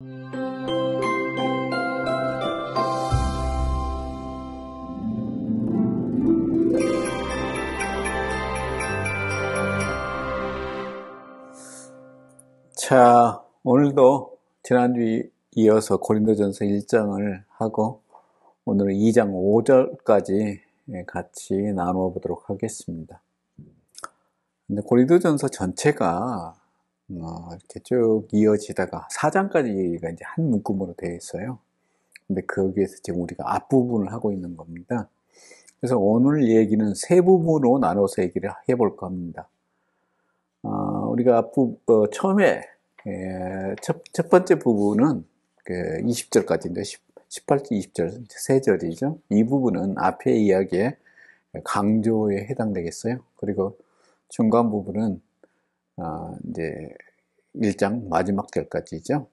자, 오늘도 지난주에 이어서 고린도전서 1장을 하고 오늘은 2장 5절까지 같이 나누어 보도록 하겠습니다. 근데 고린도전서 전체가 이렇게 쭉 이어지다가 4장까지가 이제 한 묶음으로 되어 있어요. 근데 거기에서 지금 우리가 앞부분을 하고 있는 겁니다. 그래서 오늘 얘기는 세 부분으로 나눠서 얘기를 해볼까 합니다. 우리가 처음에 첫 번째 부분은 20절까지인데 18절, 20절, 세 절이죠. 이 부분은 앞에 이야기의 강조에 해당되겠어요. 그리고 중간 부분은 이제 1장 마지막 절까지죠.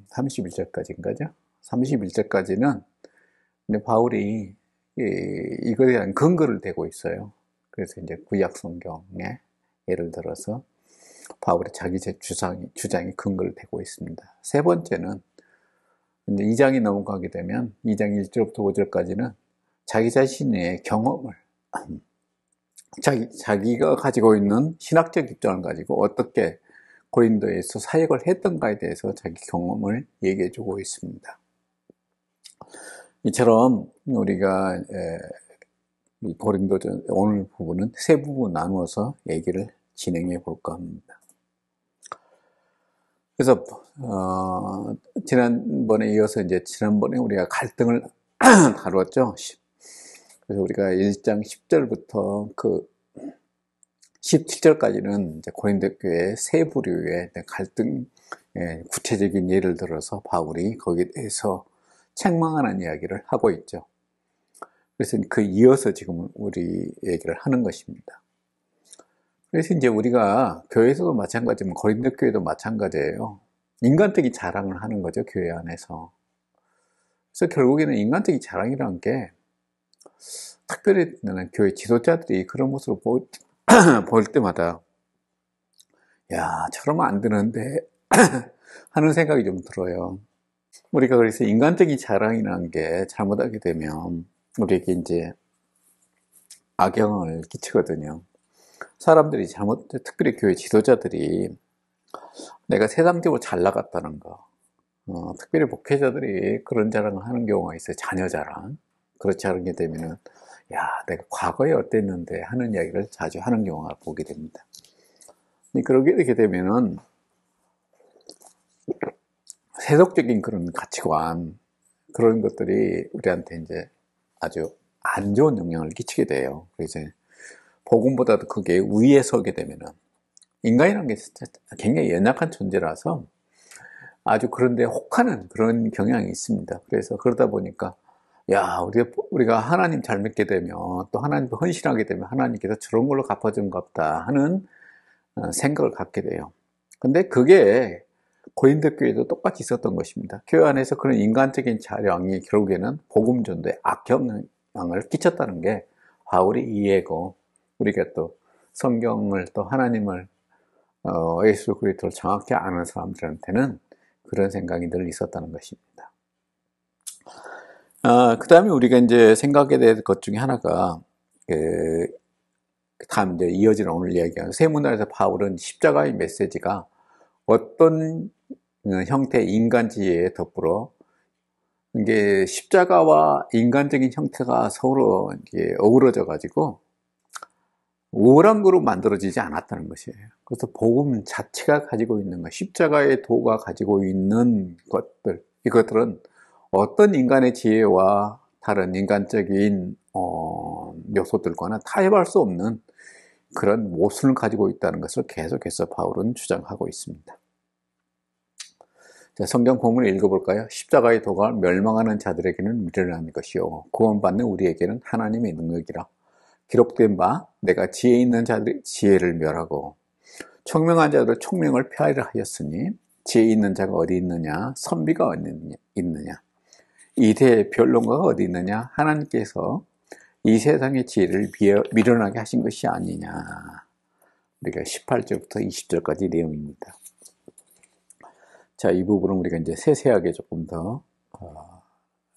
31절까지인가죠. 31절까지는 바울이 이거에 대한 근거를 대고 있어요. 그래서 이제 구약 성경에 예를 들어서 바울의 자기 주장이 근거를 대고 있습니다. 세 번째는 이제 2장이 넘어가게 되면 2장 1절부터 5절까지는 자기 자신의 경험을 자기가 가지고 있는 신학적 입장을 가지고 어떻게 고린도에서 사역을 했던가에 대해서 자기 경험을 얘기해 주고 있습니다. 이처럼 우리가 고린도전 오늘 부분은 세 부분 나누어서 얘기를 진행해 볼까 합니다. 그래서 지난번에 이어서 이제 지난번에 우리가 갈등을 다뤘죠. 그래서 우리가 1장 10절부터 그 17절까지는 이제 고린도 교회 세 부류의 갈등 구체적인 예를 들어서 바울이 거기에 대해서 책망하는 이야기를 하고 있죠. 그래서 그 이어서 지금 우리 얘기를 하는 것입니다. 그래서 이제 우리가 교회에서도 마찬가지면 고린도 교회도 마찬가지예요. 인간적인 자랑을 하는 거죠, 교회 안에서. 그래서 결국에는 인간적인 자랑이라는 게 특별히 교회 지도자들이 그런 모습을 볼 때마다 야, 저러면 안 되는데 하는 생각이 좀 들어요. 우리가 그래서 인간적인 자랑이라는 게 잘못하게 되면 우리에게 이제 악영향을 끼치거든요. 사람들이 특별히 교회 지도자들이 내가 세상적으로 잘 나갔다는 거, 특별히 목회자들이 그런 자랑을 하는 경우가 있어요. 자녀 자랑. 그렇지 않게 되면은, 야, 내가 과거에 어땠는데 하는 이야기를 자주 하는 경우가 보게 됩니다. 그러게 되게 되면은, 세속적인 그런 가치관, 그런 것들이 우리한테 이제 아주 안 좋은 영향을 끼치게 돼요. 그래서 복음보다도 그게 위에 서게 되면은 인간이라는 게 진짜 굉장히 연약한 존재라서 아주 그런데 혹하는 그런 경향이 있습니다. 그래서 그러다 보니까 야, 우리가 하나님 잘 믿게 되면 또 하나님 헌신하게 되면 하나님께서 저런 걸로 갚아준갑다 하는 생각을 갖게 돼요. 근데 그게 고린도 교회도 똑같이 있었던 것입니다. 교회 안에서 그런 인간적인 자랑이 결국에는 복음 전도에 악영향을 끼쳤다는 게 바울이 이해고 우리가 또 성경을 또 하나님을 예수 그리스도를 정확히 아는 사람들한테는 그런 생각이 늘 있었다는 것입니다. 그 다음에 우리가 이제 생각해야 될 것 중에 하나가 다음 이제 이어지는 오늘 이야기하는 세문화에서 바울은 십자가의 메시지가 어떤 형태의 인간지혜에 더불어 이게 십자가와 인간적인 형태가 서로 이게 어우러져 가지고 우월한 거로 만들어지지 않았다는 것이에요. 그래서 복음 자체가 가지고 있는 것, 십자가의 도가 가지고 있는 것들, 이것들은 어떤 인간의 지혜와 다른 인간적인 요소들과는 타협할 수 없는 그런 모순을 가지고 있다는 것을 계속해서 바울은 주장하고 있습니다. 자, 성경 본문을 읽어볼까요? 십자가의 도가 멸망하는 자들에게는 미련한 것이요 구원받는 우리에게는 하나님의 능력이라. 기록된 바 내가 지혜 있는 자들의 지혜를 멸하고 총명한 자들의 총명을 폐하려 하였으니 지혜 있는 자가 어디 있느냐 선비가 어디 있느냐 이대의 변론가가 어디 있느냐 하나님께서 이 세상의 지혜를 미련하게 하신 것이 아니냐. 우리가 18절부터 20절까지 내용입니다. 자, 이 부분은 우리가 이제 세세하게 조금 더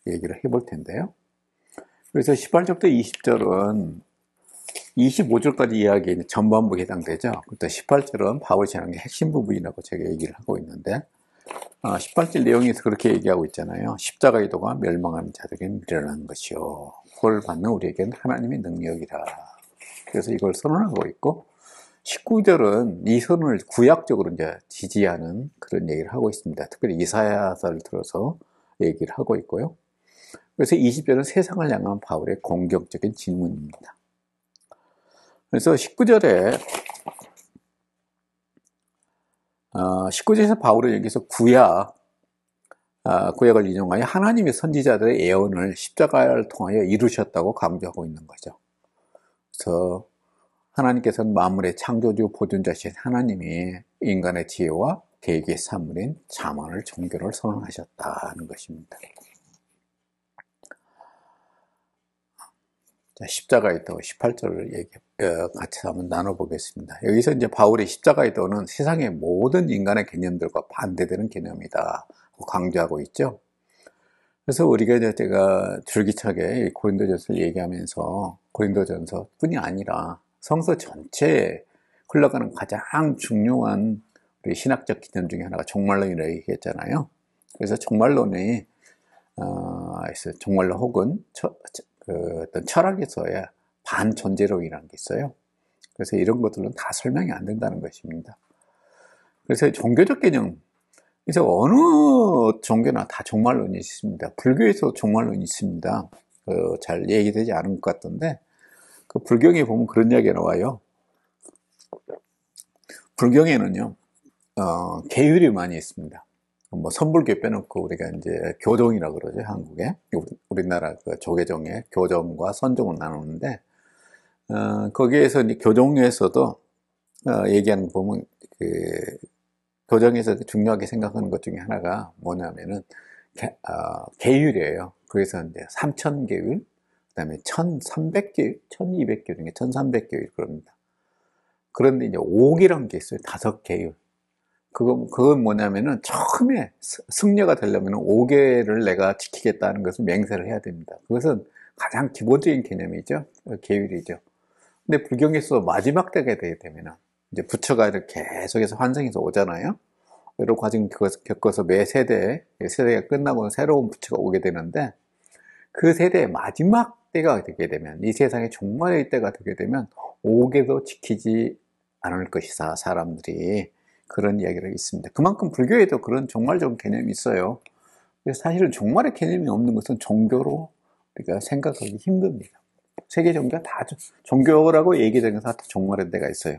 얘기를 해볼 텐데요. 그래서 18절부터 20절은 25절까지 이야기 전반부에 해당되죠. 그때 18절은 바울 신앙의 핵심 부분이라고 제가 얘기를 하고 있는데 18절 내용에서 그렇게 얘기하고 있잖아요. 십자가의 도가 멸망하는 자들에게 미련한 것이요 그걸 받는 우리에게는 하나님의 능력이라. 그래서 이걸 선언하고 있고 19절은 이 선언을 구약적으로 이제 지지하는 그런 얘기를 하고 있습니다. 특별히 이사야서를 들어서 얘기를 하고 있고요. 그래서 20절은 세상을 향한 바울의 공격적인 질문입니다. 그래서 19절에서 바울은 여기서 구약을 인용하여 하나님의 선지자들의 예언을 십자가를 통하여 이루셨다고 강조하고 있는 거죠. 그래서 하나님께서는 만물의 창조주 보존자신 하나님이 인간의 지혜와 계획의 산물인 자만을 종교를 선언하셨다는 것입니다. 자, 십자가의 도 18절을 같이 한번 나눠보겠습니다. 여기서 이제 바울의 십자가의 도는 세상의 모든 인간의 개념들과 반대되는 개념이다 강조하고 있죠. 그래서 우리가 이제 제가 줄기차게 고린도전서를 얘기하면서 고린도전서뿐이 아니라 성서 전체에 흘러가는 가장 중요한 우리 신학적 개념 중에 하나가 종말론이라고 얘기했잖아요. 그래서 종말론이 종말론 혹은 어떤 철학에서의 반존재론이라는 게 있어요. 그래서 이런 것들은 다 설명이 안 된다는 것입니다. 그래서 종교적 개념, 그래서 어느 종교나 다 종말론이 있습니다. 불교에서 종말론이 있습니다. 잘 얘기되지 않은 것 같던데, 그 불경에 보면 그런 이야기가 나와요. 불경에는요, 계율이 많이 있습니다. 뭐 선불교 빼놓고 우리가 이제 교종이라고 그러죠, 한국에. 우리나라 그 조계종에 교종과 선종을 나누는데, 거기에서 이제 교종에서도 얘기하는 거 보면 교정에서 중요하게 생각하는 것 중에 하나가 뭐냐면은 계율이에요. 그래서 이제 3000계율, 그다음에 1300계율, 1200계율 중에 1300계율 그럽니다. 그런데 이제 5계라는 게 있어요. 5계율. 그건 뭐냐면은 처음에 승려가 되려면 5계를 내가 지키겠다는 것을 맹세를 해야 됩니다. 그것은 가장 기본적인 개념이죠. 계율이죠. 근데 불경에서 마지막 때가 되게 되면은 이제 부처가 이렇게 계속해서 환생해서 오잖아요. 여러 과정 겪어서 매 세대가 끝나고 새로운 부처가 오게 되는데 그 세대의 마지막 때가 되게 되면 이 세상의 종말의 때가 되게 되면 5계도 지키지 않을 것이다. 사람들이 그런 이야기가 있습니다. 그만큼 불교에도 그런 종말적 개념이 있어요. 그래서 사실은 종말의 개념이 없는 것은 종교로 우리가 생각하기 힘듭니다. 세계 종교가 다 종교라고 얘기되는 것은 다 종말의 때가 있어요.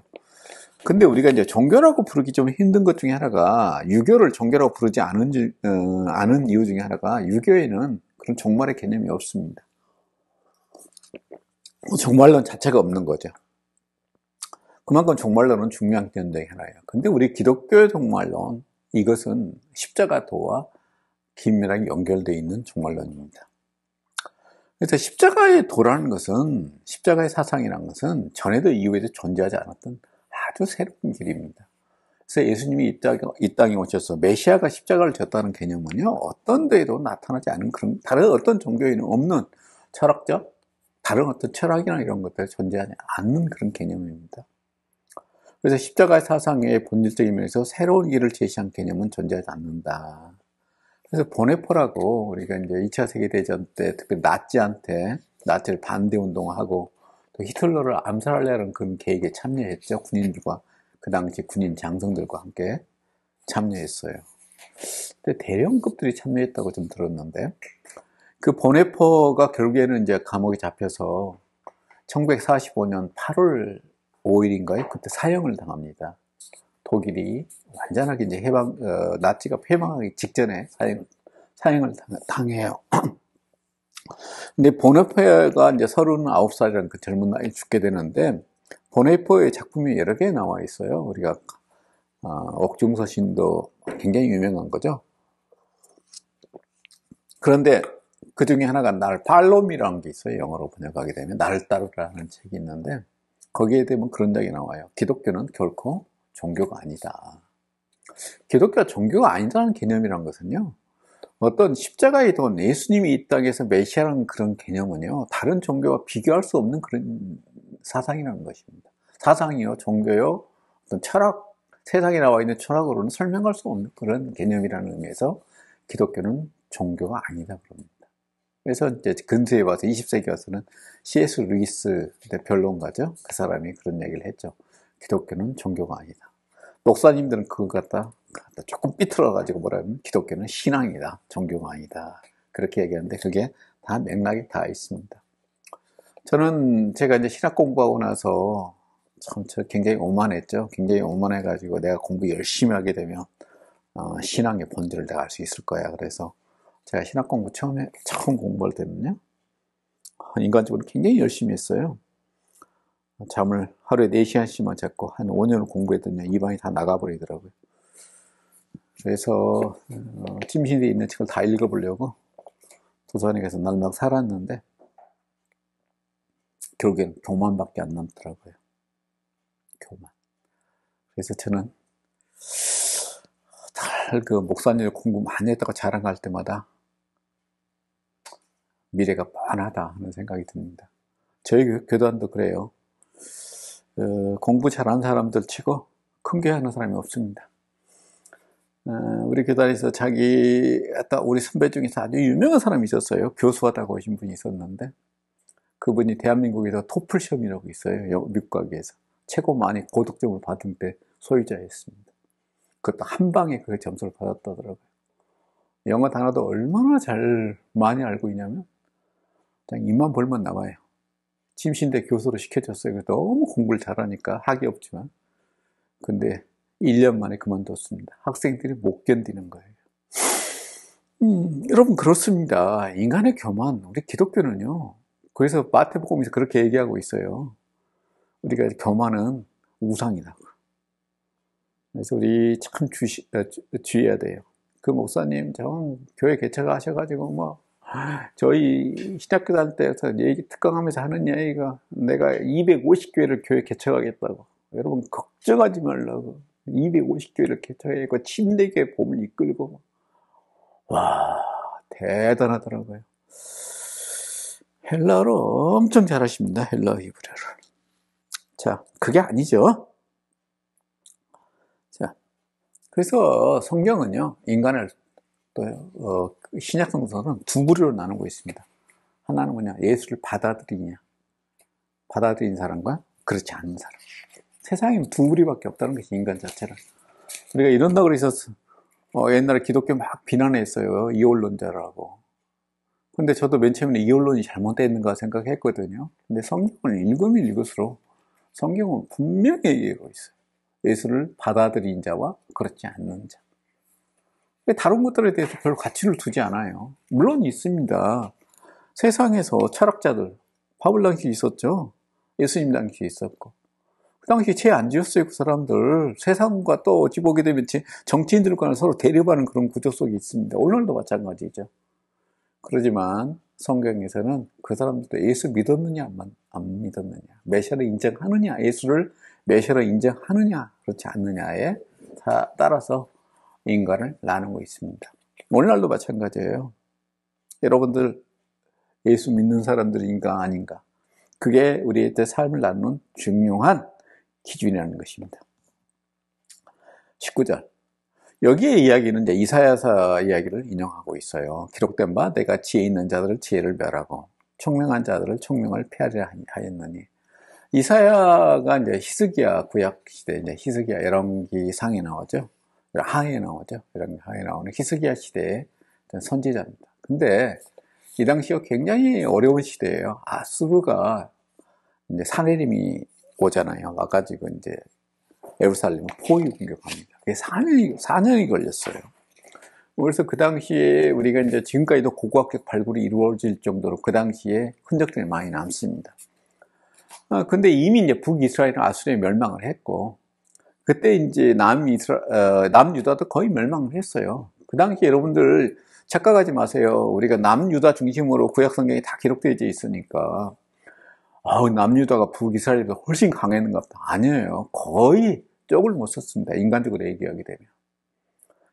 근데 우리가 이제 종교라고 부르기 좀 힘든 것 중에 하나가 유교를 종교라고 부르지 않은 이유 중에 하나가 유교에는 그런 종말의 개념이 없습니다. 종말론 자체가 없는 거죠. 그만큼 종말론은 중요한 개념 중에 하나예요. 근데 우리 기독교의 종말론, 이것은 십자가도와 긴밀하게 연결되어 있는 종말론입니다. 그래서 십자가의 도라는 것은, 십자가의 사상이라는 것은 전에도 이후에도 존재하지 않았던 아주 새로운 길입니다. 그래서 예수님이 이 땅에 오셔서 메시아가 십자가를 졌다는 개념은요, 어떤 데에도 나타나지 않은 그런, 다른 어떤 종교에는 없는 철학적, 다른 어떤 철학이나 이런 것들이 존재하지 않는 그런 개념입니다. 그래서 십자가의 사상의 본질적인 면에서 새로운 길을 제시한 개념은 존재하지 않는다. 그래서 보네포라고 우리가 이제 2차 세계대전 때 특히 나치를 반대 운동하고 또 히틀러를 암살하려는 그런 계획에 참여했죠. 군인들과, 그 당시 군인 장성들과 함께 참여했어요. 근데 대령급들이 참여했다고 좀 들었는데, 그 보네포가 결국에는 이제 감옥에 잡혀서 1945년 8월 5일인가요? 그때 사형을 당합니다. 독일이 완전하게 이제 나치가 패망하기 직전에 사형을 당해요. 근데 보네포가 이제 39살이라는 그 젊은 나이에 죽게 되는데, 보네포의 작품이 여러 개 나와 있어요. 우리가, 옥중서신도 굉장히 유명한 거죠. 그런데 그 중에 하나가 날 팔롬이라는 게 있어요. 영어로 번역하게 되면 나를 따르라는 책이 있는데, 거기에 대면 그런 적이 나와요. 기독교는 결코 종교가 아니다. 기독교가 종교가 아니라는 개념이란 것은요, 어떤 십자가에 돈 예수님이 이 땅에서 메시아라는 그런 개념은요, 다른 종교와 비교할 수 없는 그런 사상이라는 것입니다. 사상이요, 종교요, 어떤 철학, 세상에 나와 있는 철학으로는 설명할 수 없는 그런 개념이라는 의미에서 기독교는 종교가 아니다 그럽니다. 그래서 이제 근세에 와서 20세기 와서는 C.S. 루이스 변론가죠. 그 사람이 그런 얘기를 했죠. 기독교는 종교가 아니다. 목사님들은 그거 갖다 조금 삐뚤어가지고 뭐라면 기독교는 신앙이다. 종교가 아니다. 그렇게 얘기하는데 그게 다 맥락이 다 있습니다. 저는 제가 이제 신학 공부하고 나서 참 굉장히 오만했죠. 굉장히 오만해가지고 내가 공부 열심히 하게 되면 신앙의 본질을 내가 알 수 있을 거야. 그래서 제가 신학 공부 처음 공부할 때는요, 인간적으로 굉장히 열심히 했어요. 잠을 하루에 4시간씩만 잤고 한 5년을 공부했더니 입안이 다 나가버리더라고요. 그래서 찜신대에 있는 책을 다 읽어보려고 도서관에 가서 날막 살았는데 결국엔 교만밖에 안 남더라고요. 교만. 그래서 저는 그 목사님 공부 많이 했다고 자랑할 때마다 미래가 뻔하다 하는 생각이 듭니다. 저희 교단도 그래요. 공부 잘하는 사람들 치고 큰 교회 하는 사람이 없습니다. 우리 교단에서 우리 선배 중에서 아주 유명한 사람이 있었어요. 교수하다고 오신 분이 있었는데 그분이 대한민국에서 토플 시험이라고 있어요. 미국과기에서 최고 많이 고득점을 받은 때 소유자였습니다. 그것도 한 방에 그 점수를 받았다더라고요. 영어 단어도 얼마나 많이 알고 있냐면 그냥 입만 벌면 나와요. 침신대 교수로 시켜줬어요. 너무 공부를 잘하니까 학이 없지만. 근데 1년 만에 그만뒀습니다. 학생들이 못 견디는 거예요. 여러분 그렇습니다. 인간의 교만, 우리 기독교는요. 그래서 마태복음에서 그렇게 얘기하고 있어요. 우리가 교만은 우상이다. 그래서 우리 참 주의해야 돼요. 그 목사님 참 교회 개척 하셔가지고 저희 신학교 다닐 때부터 얘기 특강하면서 하는 얘기가 내가 250교회를 교회 개척하겠다고. 여러분 걱정하지 말라고. 250교회를 개척하고 침례교회 봄을 이끌고. 와, 대단하더라고요. 헬라어를 엄청 잘하십니다. 헬라어 히브리어를. 자, 그게 아니죠. 자, 그래서 성경은요, 인간을 또 신약 성서는 두 부류로 나누고 있습니다. 하나는 뭐냐, 예수를 받아들인 사람과 그렇지 않은 사람. 세상에는 두 부류밖에 없다는 것이 인간 자체는. 우리가 이런다고 그래서 옛날에 기독교 막 비난했어요. 이원론자라고. 근데 저도 맨 처음에 이원론이 잘못됐는가 생각했거든요. 근데 성경을 읽으면 읽을수록 성경은 분명히 얘기하고 있어요. 예수를 받아들인 자와 그렇지 않는 자. 다른 것들에 대해서 별 가치를 두지 않아요. 물론 있습니다. 세상에서 철학자들, 바울 당시 있었죠. 예수님 당시 있었고. 그 당시 죄 안 지었어요, 그 사람들. 세상과 또 어찌 보게 되면 정치인들과는 서로 대립하는 그런 구조 속에 있습니다. 오늘도 마찬가지죠. 그러지만 성경에서는 그 사람들도 예수 믿었느냐, 안 믿었느냐, 메시아를 인정하느냐, 예수를 메시아로 인정하느냐, 그렇지 않느냐에 따라서 인간을 나누고 있습니다. 오늘날도 마찬가지예요. 여러분들 예수 믿는 사람들인가 아닌가, 그게 우리의 삶을 나누는 중요한 기준이라는 것입니다. 19절. 여기에 이야기는 이제 이사야서 이야기를 인용하고 있어요. 기록된 바 내가 지혜 있는 자들을 지혜를 멸하고 총명한 자들을 총명을 폐하리라 하였느니. 이사야가 이제 히스기야 구약 시대, 이제 히스기야 열왕기 상에 나오죠. 하에 나오죠. 열왕기 하에 나오는 히스기야 시대의 선지자입니다. 근데 이 당시가 굉장히 어려운 시대예요. 아수르가 이제 사내림이 오잖아요. 와가지고 이제 예루살렘을 포위 공격합니다. 그게 4년이 걸렸어요. 그래서 그 당시에 우리가 이제 지금까지도 고고학적 발굴이 이루어질 정도로 그 당시에 흔적들이 많이 남습니다. 근데 이미 이제 북이스라엘은 아수르에 멸망을 했고, 그때 이제 남유다도 거의 멸망을 했어요. 그 당시에 여러분들 착각하지 마세요. 우리가 남유다 중심으로 구약 성경이 다 기록되어 있으니까, 남유다가 북이스라엘보다 훨씬 강했는가 보다. 아니에요. 거의 쪽을 못 썼습니다. 인간적으로 얘기하게 되면.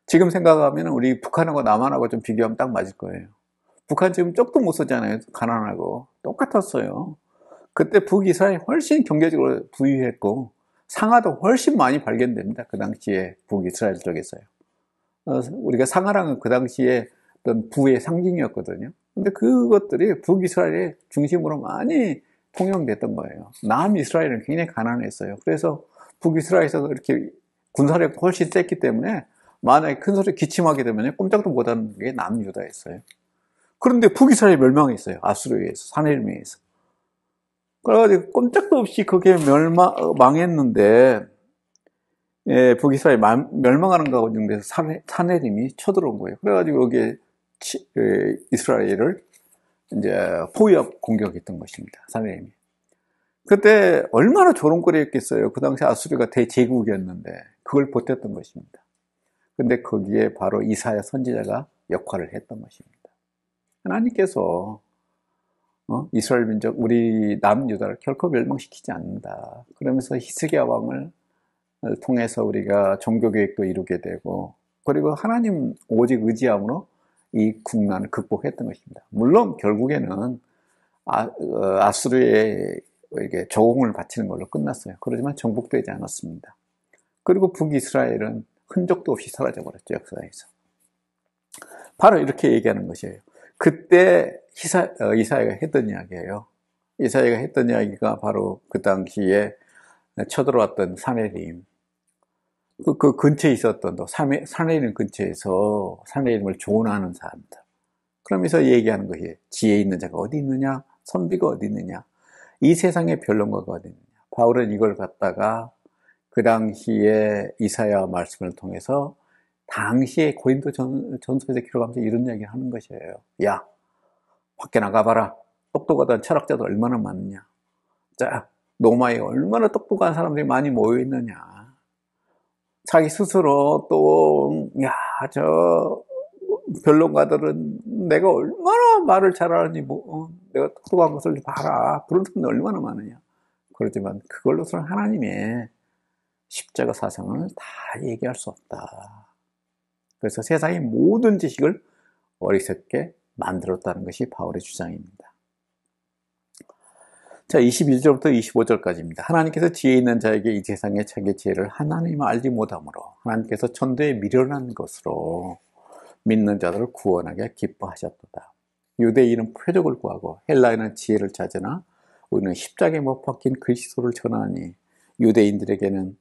지금 생각하면 우리 북한하고 남한하고 좀 비교하면 딱 맞을 거예요. 북한 지금 쪽도 못 쓰잖아요. 가난하고. 똑같았어요. 그때 북이스라엘이 훨씬 경제적으로 부유했고 상하도 훨씬 많이 발견됩니다. 그 당시에 북이스라엘 쪽에서요. 우리가 상하랑은 그 당시에 어떤 부의 상징이었거든요. 근데 그것들이 북이스라엘의 중심으로 많이 통용됐던 거예요. 남이스라엘은 굉장히 가난했어요. 그래서 북이스라엘에서 이렇게 군사력이 훨씬 셌기 때문에 만약에 큰 소리 기침하게 되면 꼼짝도 못하는 게 남유다였어요. 그런데 북이스라엘이 멸망했어요. 아수르에 의해서, 사내림에 의해서. 그래가지고 꼼짝도 없이 그게 망했는데, 예, 북이스라엘이 멸망하는 가운데서 사내림이 쳐들어온 거예요. 그래가지고 여기에 이스라엘을 이제 포위하고 공격했던 것입니다. 사내림이. 그때 얼마나 조롱거리였겠어요. 그 당시 아수르가 대제국이었는데 그걸 버텼던 것입니다. 근데 거기에 바로 이사야 선지자가 역할을 했던 것입니다. 하나님께서 이스라엘 민족, 우리 남유다를 결코 멸망시키지 않는다. 그러면서 히스기야 왕을 통해서 우리가 종교개혁도 이루게 되고, 그리고 하나님 오직 의지함으로 이 국난을 극복했던 것입니다. 물론 결국에는 아수르에 조공을 바치는 걸로 끝났어요. 그렇지만 정복되지 않았습니다. 그리고 북이스라엘은 흔적도 없이 사라져버렸죠, 역사에서. 바로 이렇게 얘기하는 것이에요. 그때 이사야가 했던 이야기예요. 이사야가 했던 이야기가 바로 그 당시에 쳐들어왔던 사내림, 그 근처에 있었던 또 사내림 근처에서 사내림을 조언하는 사람들. 그러면서 얘기하는 것이 지혜 있는 자가 어디 있느냐, 선비가 어디 있느냐, 이 세상의 변론가가 어디 있느냐. 바울은 이걸 갖다가 그 당시에 이사야 말씀을 통해서 당시에 고린도 전서에서 기록하면서 이런 이야기를 하는 것이에요. 야, 밖에 나가봐라. 똑똑하다는 철학자들 얼마나 많느냐. 자, 로마에 얼마나 똑똑한 사람들이 많이 모여있느냐. 자기 스스로 또, 야, 저 변론가들은 내가 얼마나 말을 잘하는지, 내가 똑똑한 것을 봐라. 그런 사람들 얼마나 많으냐. 그렇지만 그걸로서는 하나님의 십자가 사상을 다 얘기할 수 없다. 그래서 세상의 모든 지식을 어리석게 만들었다는 것이 바울의 주장입니다. 자, 21절부터 25절까지입니다. 하나님께서 지혜 있는 자에게 이 세상의 자기 지혜를 하나님을 알지 못하므로 하나님께서 천도에 미련한 것으로 믿는 자들을 구원하게 기뻐하셨도다. 유대인은 표적을 구하고 헬라인은 지혜를 찾으나 우리는 십자가에 못 박힌 그리스도를 전하니 유대인들에게는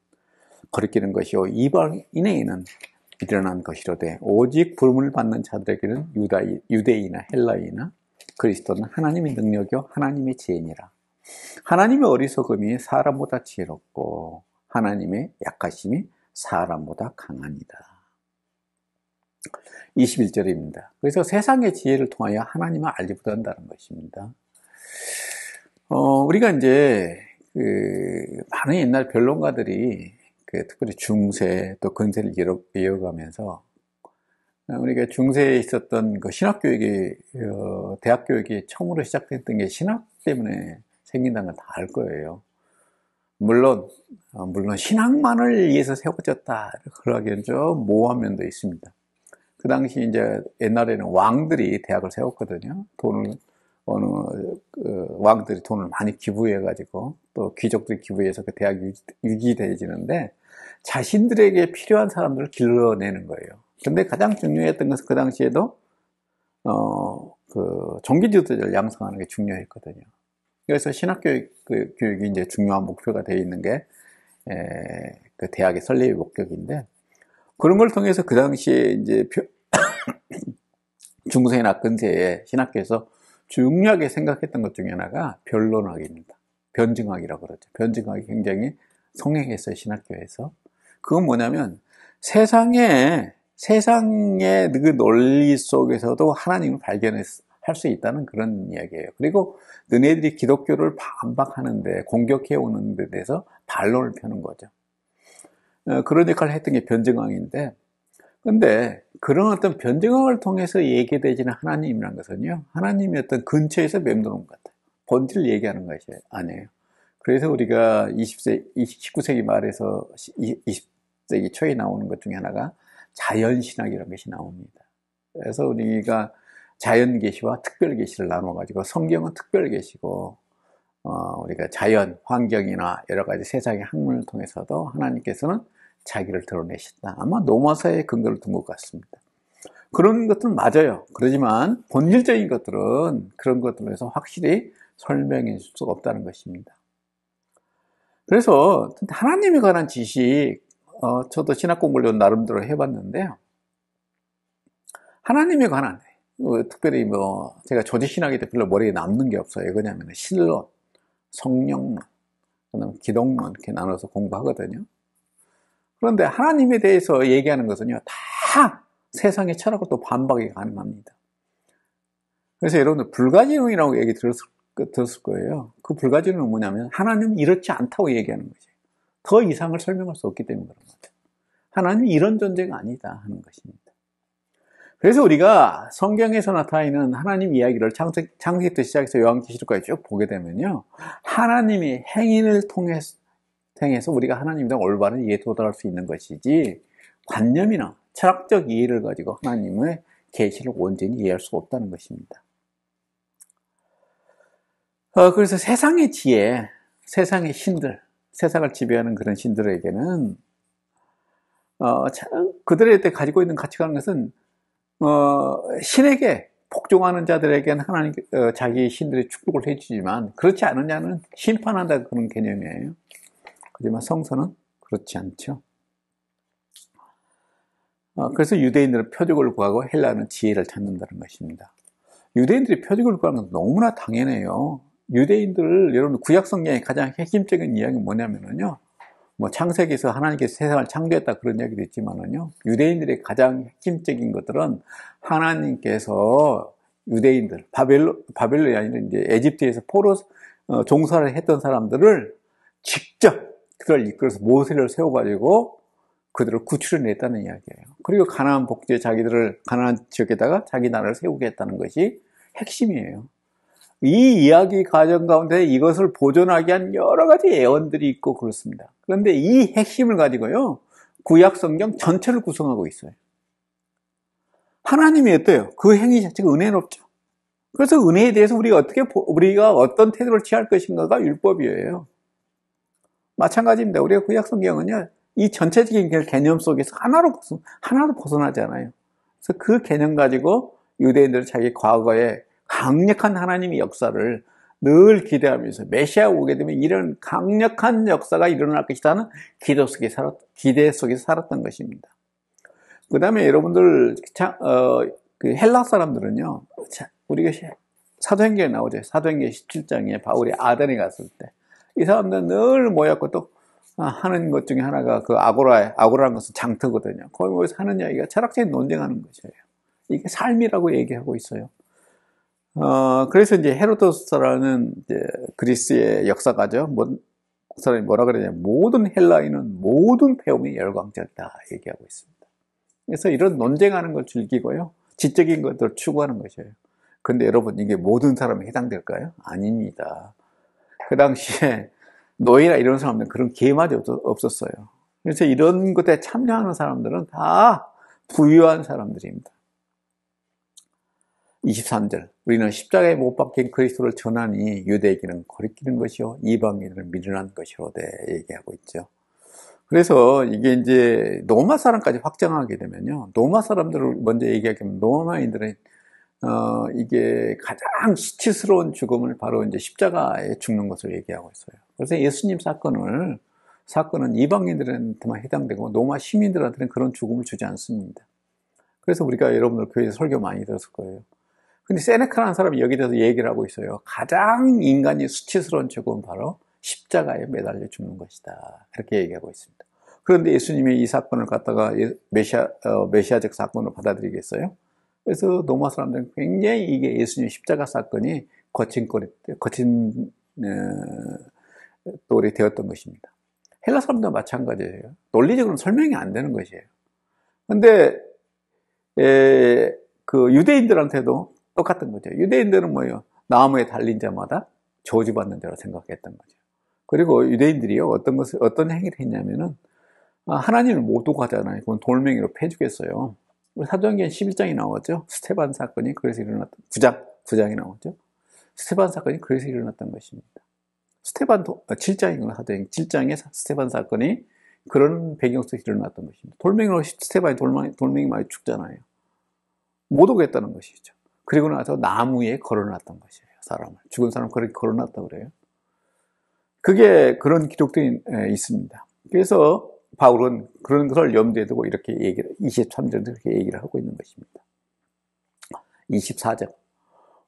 거리끼는 것이요 이방인에게는 미련한 것이로되 오직 부름을 받는 자들에게는 유대인이나 헬라인이나 그리스도는 하나님의 능력이요 하나님의 지혜니라. 하나님의 어리석음이 사람보다 지혜롭고 하나님의 약하심이 사람보다 강하니라. 21절입니다. 그래서 세상의 지혜를 통하여 하나님을 알지 못한다는 것입니다. 우리가 이제 많은 옛날 변론가들이 특별히 중세 또 근세를 이어가면서 우리가 중세에 있었던 그 신학교육이 대학교육이 처음으로 시작됐던 게 신학 때문에 생긴다는 걸 다 알 거예요. 물론 신학만을 위해서 세워졌다 그러기에는 좀 모호한 면도 있습니다. 그 당시 이제 옛날에는 왕들이 대학을 세웠거든요. 왕들이 돈을 많이 기부해가지고 또 귀족들이 기부해서 그 대학이 유지되어지는데 자신들에게 필요한 사람들을 길러내는 거예요. 근데 가장 중요했던 것은 그 당시에도 종교 지도자를 양성하는 게 중요했거든요. 그래서 신학교육이 이제 중요한 목표가 되어 있는 게 그 대학의 설립의 목적인데 그런 걸 통해서 그 당시에 이제 중세나 근세에 신학교에서 중요하게 생각했던 것 중에 하나가 변론학입니다. 변증학이라고 그러죠. 변증학이 굉장히 성행했어요, 신학교에서. 그건 뭐냐면 세상의 그 논리 속에서도 하나님을 발견할 수 있다는 그런 이야기예요. 그리고 너네들이 기독교를 반박하는데 공격해오는 데 대해서 반론을 펴는 거죠. 그런 역할을 했던 게 변증학인데 근데 그런 어떤 변증학을 통해서 얘기되지는 하나님이라는 것은요, 하나님의 어떤 근처에서 맴도는 것 같아요. 본질을 얘기하는 것이 아니에요. 그래서 우리가 19세기 말에서 20세기 초에 나오는 것 중에 하나가 자연신학이라는 것이 나옵니다. 그래서 우리가 자연계시와 특별계시를 나눠가지고 성경은 특별계시고 우리가 자연, 환경이나 여러 가지 세상의 학문을 통해서도 하나님께서는 자기를 드러내셨다. 아마 노마서에 근거를 둔 것 같습니다. 그런 것들은 맞아요. 그렇지만 본질적인 것들은 그런 것들에서 확실히 설명해 줄 수가 없다는 것입니다. 그래서 하나님에 관한 지식, 저도 신학 공부를 나름대로 해봤는데요. 하나님에 관한, 특별히 제가 조지신학에 대해 별로 머리에 남는 게 없어요. 왜냐하면 신론, 성령론, 그다음에 기독론 이렇게 나눠서 공부하거든요. 그런데 하나님에 대해서 얘기하는 것은요, 다 세상의 철학과 또 반박이 가능합니다. 그래서 여러분들 불가지론이라고 얘기 들었을 거예요. 그 불가지론은 뭐냐면 하나님은 이렇지 않다고 얘기하는 거죠. 더 이상을 설명할 수 없기 때문에 그런 거죠. 하나님은 이런 존재가 아니다 하는 것입니다. 그래서 우리가 성경에서 나타나는 하나님 이야기를 창세기부터 시작해서 요한계시록까지 쭉 보게 되면요, 하나님이 행인을 통해서 우리가 하나님과 올바른 이해에 도달할 수 있는 것이지 관념이나 철학적 이해를 가지고 하나님의 계시를 온전히 이해할 수가 없다는 것입니다. 그래서 세상의 지혜, 세상의 신들, 세상을 지배하는 그런 신들에게는 그들에 대해 가지고 있는 가치관은 것은 신에게 복종하는 자들에게는 하나님 자기 신들의 축복을 해주지만 그렇지 않은 자는 심판한다 그런 개념이에요. 하지만 성서는 그렇지 않죠. 그래서 유대인들은 표적을 구하고 헬라는 지혜를 찾는다는 것입니다. 유대인들이 표적을 구하는 건 너무나 당연해요. 유대인들, 여러분 구약 성경의 가장 핵심적인 이야기는 뭐냐면요, 창세기에서 하나님께서 세상을 창조했다 그런 이야기도 있지만은요, 유대인들의 가장 핵심적인 것들은 하나님께서 유대인들, 바벨론이 아니라 이제 에집트에서 포로 종사를 했던 사람들을 직접 그들을 이끌어서 모세를 세워가지고 그들을 구출해냈다는 이야기예요. 그리고 가나안 복지에 가나안 지역에다가 자기 나라를 세우게 했다는 것이 핵심이에요. 이 이야기 과정 가운데 이것을 보존하기 위한 여러 가지 예언들이 있고 그렇습니다. 그런데 이 핵심을 가지고요, 구약 성경 전체를 구성하고 있어요. 하나님이 어때요? 그 행위 자체가 은혜롭죠. 그래서 은혜에 대해서 우리가 어떤 태도를 취할 것인가가 율법이에요. 마찬가지입니다. 우리가 구약 성경은요, 이 전체적인 개념 속에서 하나도 벗어나지 않아요. 그래서 그 개념 가지고 유대인들은 자기 과거에 강력한 하나님의 역사를 늘 기대하면서 메시아가 오게 되면 이런 강력한 역사가 일어날 것이다 하는 기대 속에서 살았던 것입니다. 그 다음에 여러분들, 그 헬라 사람들은요, 우리가 사도행전에 나오죠. 사도행전 17장에 바울이 아덴에 갔을 때, 이 사람들은 늘 모였고 또 하는 것 중에 하나가 그 아고라는 것은 장터거든요. 거기 모여서 하는 이야기가 철학적인 논쟁하는 것이에요. 이게 삶이라고 얘기하고 있어요. 그래서 이제 헤로도스라는 이제 그리스의 역사가죠. 그 사람이 뭐라 그러냐면 모든 헬라인은 모든 배움이 열광적이다 얘기하고 있습니다. 그래서 이런 논쟁하는 걸 즐기고요, 지적인 것들을 추구하는 것이에요. 근데 여러분, 이게 모든 사람에 해당될까요? 아닙니다. 그 당시에 노예나 이런 사람들은 그런 기회마저 없었어요. 그래서 이런 것에 참여하는 사람들은 다 부유한 사람들입니다. 23절, 우리는 십자가에 못 박힌 그리스도를 전하니 유대에게는 거리끼는 것이요 이방인들은 미련한 것이로되 얘기하고 있죠. 그래서 이게 이제 로마 사람까지 확장하게 되면요, 로마 사람들을 먼저 얘기하게 되면 로마인들은 이게 가장 수치스러운 죽음을 바로 이제 십자가에 죽는 것을 얘기하고 있어요. 그래서 예수님 사건은 이방인들한테만 해당되고 로마 시민들한테는 그런 죽음을 주지 않습니다. 그래서 우리가 여러분들 교회에서 설교 많이 들었을 거예요. 근데 세네카라는 사람이 여기에 대해서 얘기를 하고 있어요. 가장 인간이 수치스러운 죽음은 바로 십자가에 매달려 죽는 것이다. 그렇게 얘기하고 있습니다. 그런데 예수님이 이 사건을 갖다가 메시아적 사건으로 받아들이겠어요? 그래서 로마 사람들은 굉장히 이게 예수님 십자가 사건이 거친 돌이 되었던 것입니다. 헬라 사람도 마찬가지예요. 논리적으로는 설명이 안 되는 것이에요. 그런데 그 유대인들한테도 똑같은 거죠. 유대인들은 뭐예요? 나무에 달린 자마다 저주받는 자로 생각했던 거죠. 그리고 유대인들이요, 어떤 행위를 했냐면은 하나님을 못 오고 하잖아요. 그건 돌멩이로 패주겠어요. 사도행전 11장이 나오죠. 스테반 사건이 그래서 일어났던 9장이 나오죠. 스테반 사건이 그래서 일어났던 것입니다. 7장이구나. 사도행전 7장의 스테반 사건이 그런 배경 속에서 일어났던 것입니다. 돌멩이로 스테반이 돌멩이 많이 죽잖아요. 못 오겠다는 것이죠. 그리고 나서 나무 위에 걸어놨던 것이에요. 사람을. 죽은 사람을 그렇게 걸어놨다고 그래요. 그게 그런 기록들이 있습니다. 그래서 바울은 그런 것을 염두에 두고 이렇게 23절도 그렇게 얘기를 하고 있는 것입니다. 24절.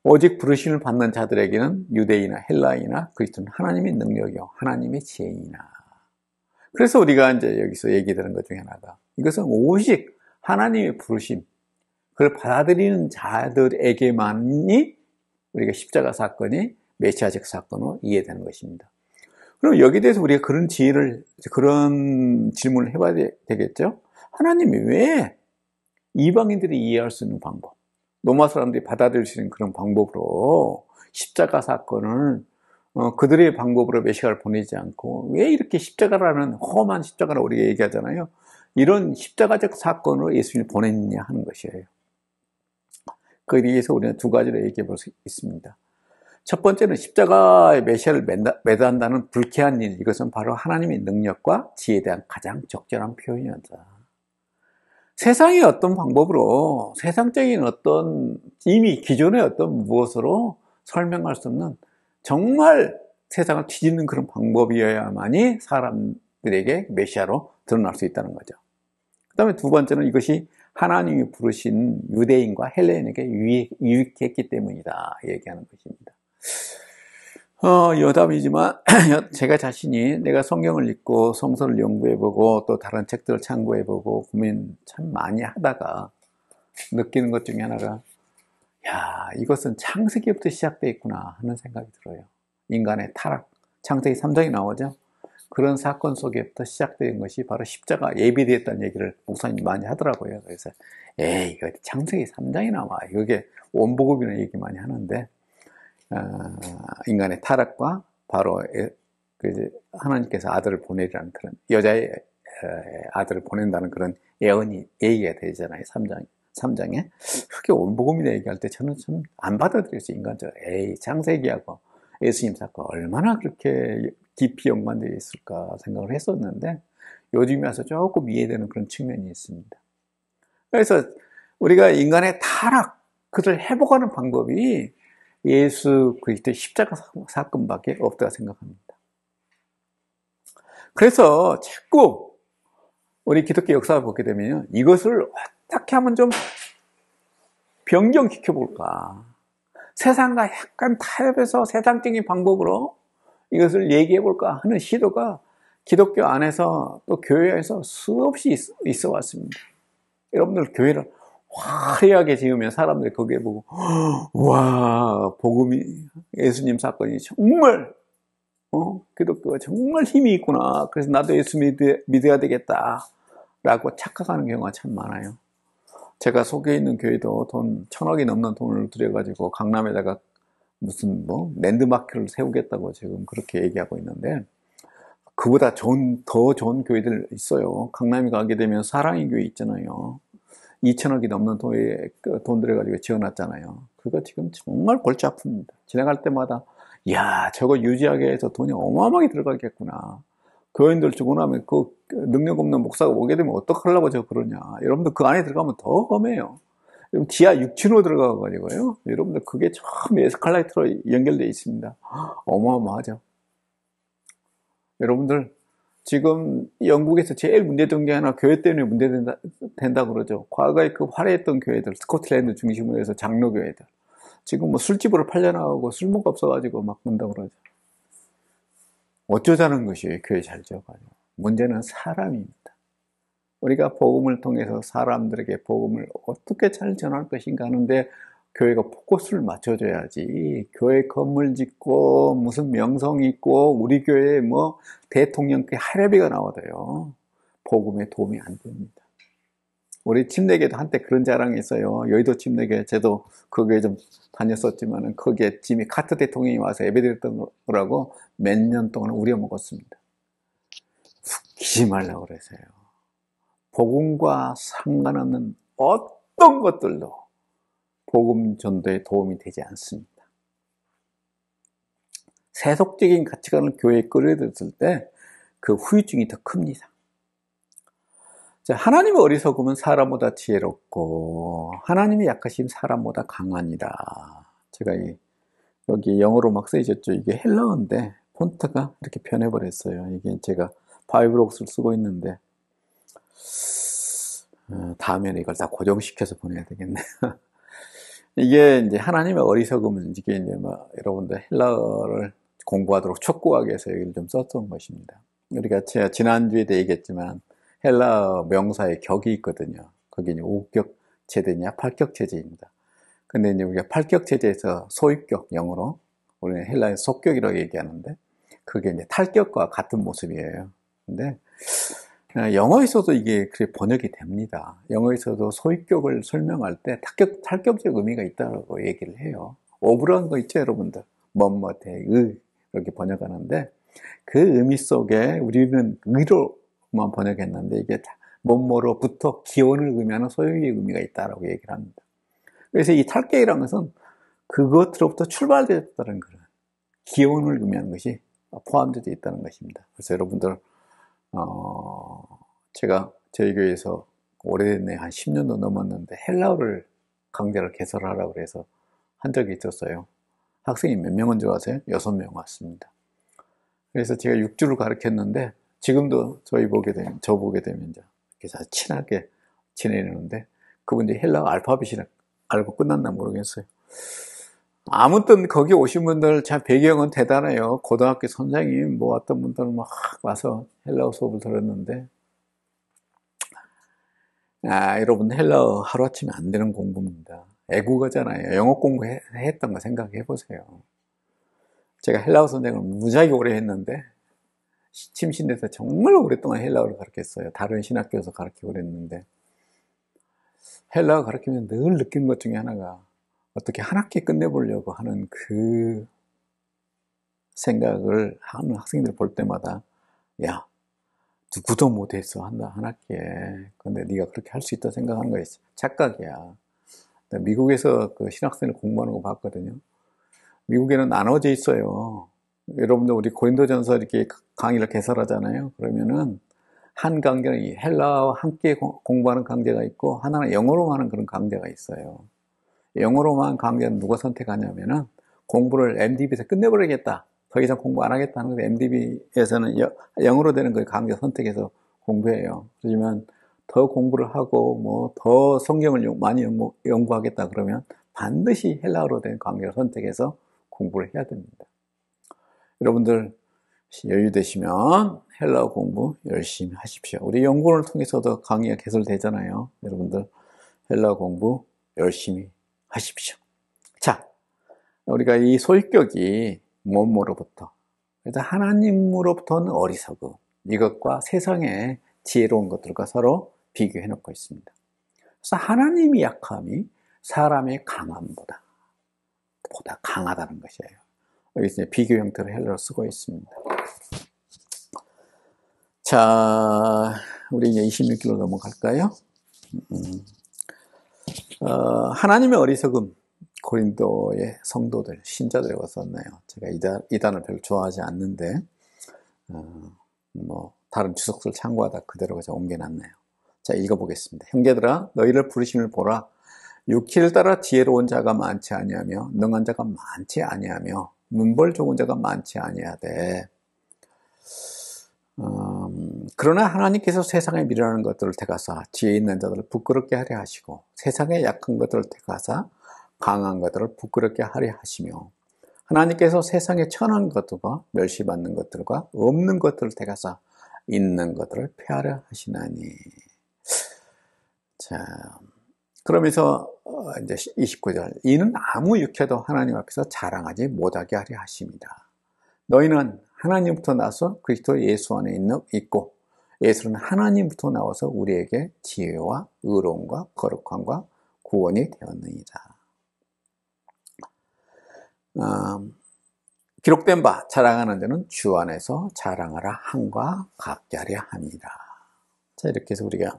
오직 부르심을 받는 자들에게는 유대인이나 헬라인이나 그리스도는 하나님의 능력이요 하나님의 지혜이나. 그래서 우리가 이제 여기서 얘기되는 것 중에 하나가 이것은 오직 하나님의 부르심, 그걸 받아들이는 자들에게만이 우리가 십자가 사건이 메시아적 사건으로 이해되는 것입니다. 그럼 여기에 대해서 우리가 그런 질문을 해봐야 되겠죠? 하나님이 왜 이방인들이 이해할 수 있는 방법, 로마 사람들이 받아들일 수 있는 그런 방법으로 십자가 사건을 그들의 방법으로 메시아를 보내지 않고 왜 이렇게 십자가라는 험한 십자가라고 우리가 얘기하잖아요. 이런 십자가적 사건으로 예수님을 보냈느냐 하는 것이에요. 거기에 대해서 우리는 두 가지로 얘기해 볼 수 있습니다. 첫 번째는 십자가의 메시아를 매단다는 불쾌한 일, 이것은 바로 하나님의 능력과 지혜에 대한 가장 적절한 표현이었다. 세상의 어떤 방법으로, 세상적인 어떤 이미 기존의 어떤 무엇으로 설명할 수 없는 정말 세상을 뒤집는 그런 방법이어야만이 사람들에게 메시아로 드러날 수 있다는 거죠. 그 다음에 두 번째는 이것이 하나님이 부르신 유대인과 헬레인에게 유익했기 때문이다 얘기하는 것입니다. 여담이지만 제가 자신이 내가 성경을 읽고 성서를 연구해보고 또 다른 책들을 참고해보고 고민 참 많이 하다가 느끼는 것 중에 하나가 이것은 창세기부터 시작되어 있구나 하는 생각이 들어요. 인간의 타락, 창세기 3장이 나오죠. 그런 사건 속에부터 시작된 것이 바로 십자가 예비되었다는 얘기를 목사님이 많이 하더라고요. 그래서 이거 창세기 3장이 나와. 이게 원복음이라는 얘기 많이 하는데 인간의 타락과 바로 하나님께서 아들을 보내라는 그런 여자의 아들을 보낸다는 그런 예언이 얘기가 되잖아요. 3장에 그게 원복음이다 얘기할 때 저는 좀 안 받아들였어요. 인간적으로 창세기하고 예수님 사건 얼마나 그렇게 깊이 연관되어 있을까 생각을 했었는데 요즘에 와서 조금 이해되는 그런 측면이 있습니다. 그래서 우리가 인간의 타락, 그것을 회복하는 방법이 예수 그리스도의 십자가 사건밖에 없다고 생각합니다. 그래서 자꾸 우리 기독교 역사를 보게 되면 이것을 어떻게 하면 좀 변경시켜 볼까, 세상과 약간 타협해서 세상적인 방법으로 이것을 얘기해 볼까 하는 시도가 기독교 안에서 또 교회에서 수없이 있어 왔습니다. 여러분들 교회를 화려하게 지으면 사람들이 거기에 보고 와, 복음이, 예수님 사건이 정말 기독교가 정말 힘이 있구나, 그래서 나도 예수 믿어야 되겠다 라고 착각하는 경우가 참 많아요. 제가 속해 있는 교회도 돈 1,000억이 넘는 돈을 들여가지고 강남에다가 무슨 랜드마크를 세우겠다고 지금 그렇게 얘기하고 있는데, 그보다 더 좋은 교회들 있어요. 강남에 가게 되면 사랑의 교회 있잖아요. 2,000억이 넘는 돈 들여가지고 지어놨잖아요. 그거 지금 정말 골치 아픕니다. 지나갈 때마다 저거 유지하기 위해서 돈이 어마어마하게 들어가겠구나. 교인들 주고 나면 그 능력 없는 목사가 오게 되면 어떡하려고 그러냐. 여러분들 그 안에 들어가면 더 험해요. 지하 6층으로 들어가가지고요. 여러분들 그게 처음 에스컬레이터로 연결되어 있습니다. 어마어마하죠. 여러분들 지금 영국에서 제일 문제된 게 하나, 교회 때문에 문제된다고 그러죠. 과거에 그 화려했던 교회들, 스코틀랜드 중심으로 해서 장로교회들, 지금 술집으로 팔려나가고 술모가 없어가지고 막 문다고 그러죠. 어쩌자는 것이에요, 교회 잘 지어가지고. 문제는 사람입니다. 우리가 복음을 통해서 사람들에게 복음을 어떻게 잘 전할 것인가 하는데 교회가 포커스를 맞춰줘야지. 교회 건물 짓고 무슨 명성 있고 우리 교회에 대통령께 할애비가 나와도요, 복음에 도움이 안 됩니다. 우리 침례교도 한때 그런 자랑이 있어요. 여의도 침례교, 저도 거기에 좀 다녔었지만은 거기에 지미 카터 대통령이 와서 예배드렸던 거라고 몇 년 동안 우려먹었습니다. 웃기지 말라고 그러세요. 복음과 상관없는 어떤 것들도 복음 전도에 도움이 되지 않습니다. 세속적인 가치관을 교회에 끌어들였을 때 그 후유증이 더 큽니다. 하나님의 어리석음은 사람보다 지혜롭고 하나님의 약하심 사람보다 강하니라. 제가 여기 영어로 막 써있었죠. 이게 헬라어인데 폰트가 이렇게 변해버렸어요. 이게 제가 바이블옥스를 쓰고 있는데 다음에는 이걸 다 고정시켜서 보내야 되겠네. 이게 이제 하나님의 어리석음은 이게 이제 여러분들 헬라어를 공부하도록 촉구하기 위해서 여기를 좀 썼던 것입니다. 우리가 제가 지난주에도 얘기했지만 헬라어 명사에 격이 있거든요. 거기 이제 5격 체제냐 8격 체제입니다. 근데 이제 우리가 8격 체제에서 소유격 영어로 우리는 헬라의 속격이라고 얘기하는데 그게 이제 탈격과 같은 모습이에요. 근데 영어에서도 이게 그렇게 번역이 됩니다. 영어에서도 소유격을 설명할 때 탈격적 의미가 있다고 얘기를 해요. 오브라는 거 있죠, 여러분들. 뭐뭐대 이렇게 번역하는데 그 의미 속에 우리는 의로만 번역했는데 이게 뭐뭐로부터 기원을 의미하는 소유의 의미가 있다라고 얘기를 합니다. 그래서 이 탈격이라는 것은 그것으로부터 출발되었다는 그런 기원을 의미하는 것이 포함되어 있다는 것입니다. 그래서 여러분들 제가 저희 교회에서 오래됐네, 한 10년도 넘었는데 헬라어를 강좌를 개설하라고 해서 한 적이 있었어요. 학생이 몇 명인 줄 아세요? 6명 왔습니다. 그래서 제가 6주를 가르쳤는데 지금도 저 보게 되면 이제 이렇게 친하게 지내는데 그분들이 헬라어 알파벳이라 알고 끝났나 모르겠어요. 아무튼 거기 오신 분들 참 배경은 대단해요. 고등학교 선생님 뭐 어떤 분들은 막 와서 헬라어 수업을 들었는데 여러분 헬라어 하루아침에 안 되는 공부입니다. 애국어잖아요. 영어 공부했던 거 생각해 보세요. 제가 헬라어 선생을 무지하게 오래 했는데 침신에서 정말 오랫동안 헬라어를 가르쳤어요. 다른 신학교에서 가르치고 그랬는데 헬라어 가르치면서 늘 느낀 것 중에 하나가 어떻게 한 학기 끝내보려고 하는 그 생각을 하는 학생들 볼 때마다 야, 누구도 못했어 한 학기에. 근데 네가 그렇게 할 수 있다 생각하는 거야. 착각이야. 미국에서 그 신학생을 공부하는 거 봤거든요. 미국에는 나눠져 있어요. 여러분들 우리 고린도전서 이렇게 강의를 개설하잖아요. 그러면은 한 강좌는 헬라어와 함께 공부하는 강좌가 있고 하나는 영어로만 하는 그런 강좌가 있어요. 영어로만 하는 강좌는 누가 선택하냐면은 공부를 MDB에서 끝내버리겠다. 더 이상 공부 안 하겠다 하는 거예요. MDB에서는 영어로 되는 걸 강좌 선택해서 공부해요. 그렇지만 더 공부를 하고 뭐 더 성경을 많이 연구하겠다 그러면 반드시 헬라어로 된 강좌를 선택해서 공부를 해야 됩니다. 여러분들 여유 되시면 헬라어 공부 열심히 하십시오. 우리 연구원을 통해서도 강의가 개설되잖아요. 여러분들 헬라어 공부 열심히 하십시오. 자, 우리가 이 소유격이 뭐뭐로부터, 그래서 하나님으로부터는 어리석음, 이것과 세상의 지혜로운 것들과 서로 비교해 놓고 있습니다. 그래서 하나님의 약함이 사람의 강함보다 강하다는 것이에요. 여기 이제 비교 형태로 헬라어를 쓰고 있습니다. 자, 우리 이제 26기로 넘어갈까요? 하나님의 어리석음, 고린도의 성도들, 신자들이라고 썼나요? 제가 이단을 별로 좋아하지 않는데, 다른 주석서를 참고하다 그대로 그냥 옮겨놨네요. 자, 읽어보겠습니다. 형제들아, 너희를 부르심을 보라. 육체를 따라 지혜로운 자가 많지 아니하며, 능한 자가 많지 아니하며, 문벌 좋은 자가 많지 아니하되, 그러나 하나님께서 세상에 미련한 것들을 택하사 지혜 있는 자들을 부끄럽게 하려 하시고 세상에 약한 것들을 택하사 강한 것들을 부끄럽게 하려 하시며 하나님께서 세상에 천한 것들과 멸시받는 것들과 없는 것들을 택하사 있는 것들을 폐하려 하시나니. 자, 그러면서 이제 29절 이는 아무 육체도 하나님 앞에서 자랑하지 못하게 하려 하십니다. 너희는 하나님부터 나서 그리스도 예수 안에 있고 예수는 하나님부터 나와서 우리에게 지혜와 의로움과 거룩함과 구원이 되었느니라. 기록된 바 자랑하는 자는 주 안에서 자랑하라 함과 같게 하려 합니다. 자, 이렇게 해서 우리가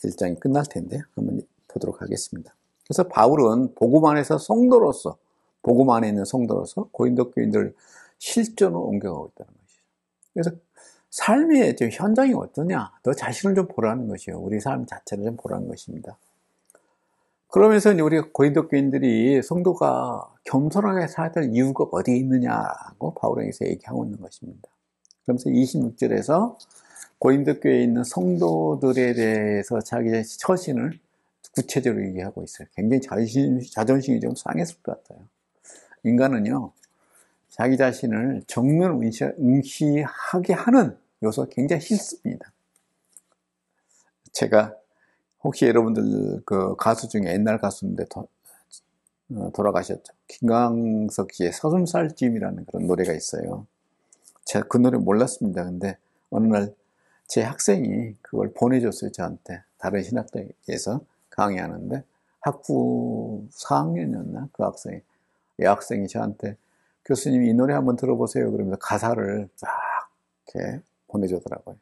1장이 끝날 텐데 한번 보도록 하겠습니다. 그래서 바울은 복음 안에서 성도로서, 복음 안에 있는 성도로서 고린도 교인들 실전으로 옮겨가고 있다는 것이죠. 그래서 삶의 현장이 어떠냐, 너 자신을 좀 보라는 것이요. 우리 삶 자체를 좀 보라는 것입니다. 그러면서 우리 고린도 교인들이 성도가 겸손하게 살아야 될 이유가 어디에 있느냐고 바울에게서 얘기하고 있는 것입니다. 그러면서 26절에서 고린도 교회에 있는 성도들에 대해서 자기의 처신을 구체적으로 얘기하고 있어요. 굉장히 자존심이 좀 상했을 것 같아요. 인간은요, 자기 자신을 정면 응시하게 하는 요소가 굉장히 싫습니다. 제가 혹시 여러분들 그 가수 중에 옛날 가수인데 돌아가셨죠. 김광석 씨의 서슴살찜이라는 그런 노래가 있어요. 제가 그 노래 몰랐습니다. 근데 어느 날 제 학생이 그걸 보내줬어요. 저한테. 다른 신학대에서 강의하는데 학부 4학년이었나? 그 학생이. 여학생이 저한테 교수님 이 노래 한번 들어보세요. 그러면서 가사를 쫙 이렇게 보내주더라고요.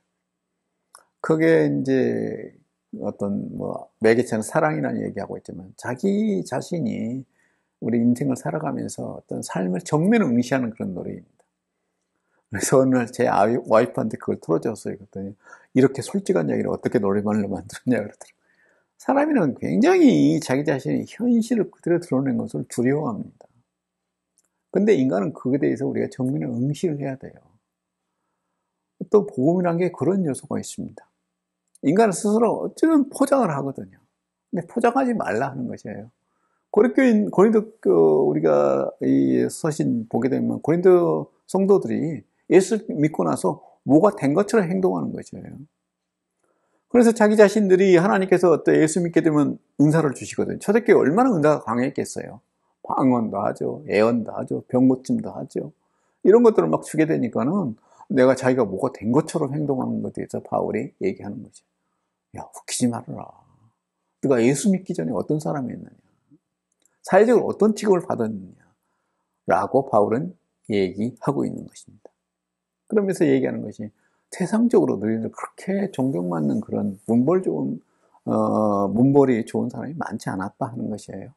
그게 이제 어떤 매개체는 사랑이라는 얘기하고 있지만 자기 자신이 우리 인생을 살아가면서 어떤 삶을 정면 응시하는 그런 노래입니다. 그래서 어느 날 제 와이프한테 그걸 틀어줬어요. 그랬더니 이렇게 솔직한 얘기를 어떻게 노래말로 만들었냐 그러더라고요. 사람이란 굉장히 자기 자신의 현실을 그대로 드러낸 것을 두려워합니다. 근데 인간은 그에 대해서 우리가 정면에 응시를 해야 돼요. 또 복음이란 게 그런 요소가 있습니다. 인간은 스스로 어쩌면 포장을 하거든요. 근데 포장하지 말라 하는 것이에요. 고린도 우리가 이 서신 보게 되면 고린도 성도들이 예수 믿고 나서 뭐가 된 것처럼 행동하는 것이에요. 그래서 자기 자신들이 하나님께서 예수 믿게 되면 은사를 주시거든요. 초대교회 얼마나 은사가 강했겠어요. 방언도 하죠. 예언도 하죠. 병 고침도 하죠. 이런 것들을 막 주게 되니까는 내가 자기가 뭐가 된 것처럼 행동하는 것에 대해서 바울이 얘기하는 거죠. 야, 웃기지 말아라. 네가 예수 믿기 전에 어떤 사람이었느냐. 사회적으로 어떤 취급을 받았느냐. 라고 바울은 얘기하고 있는 것입니다. 그러면서 얘기하는 것이 세상적으로 너희들 그렇게 존경받는 그런 문벌이 좋은 사람이 많지 않았다 하는 것이에요.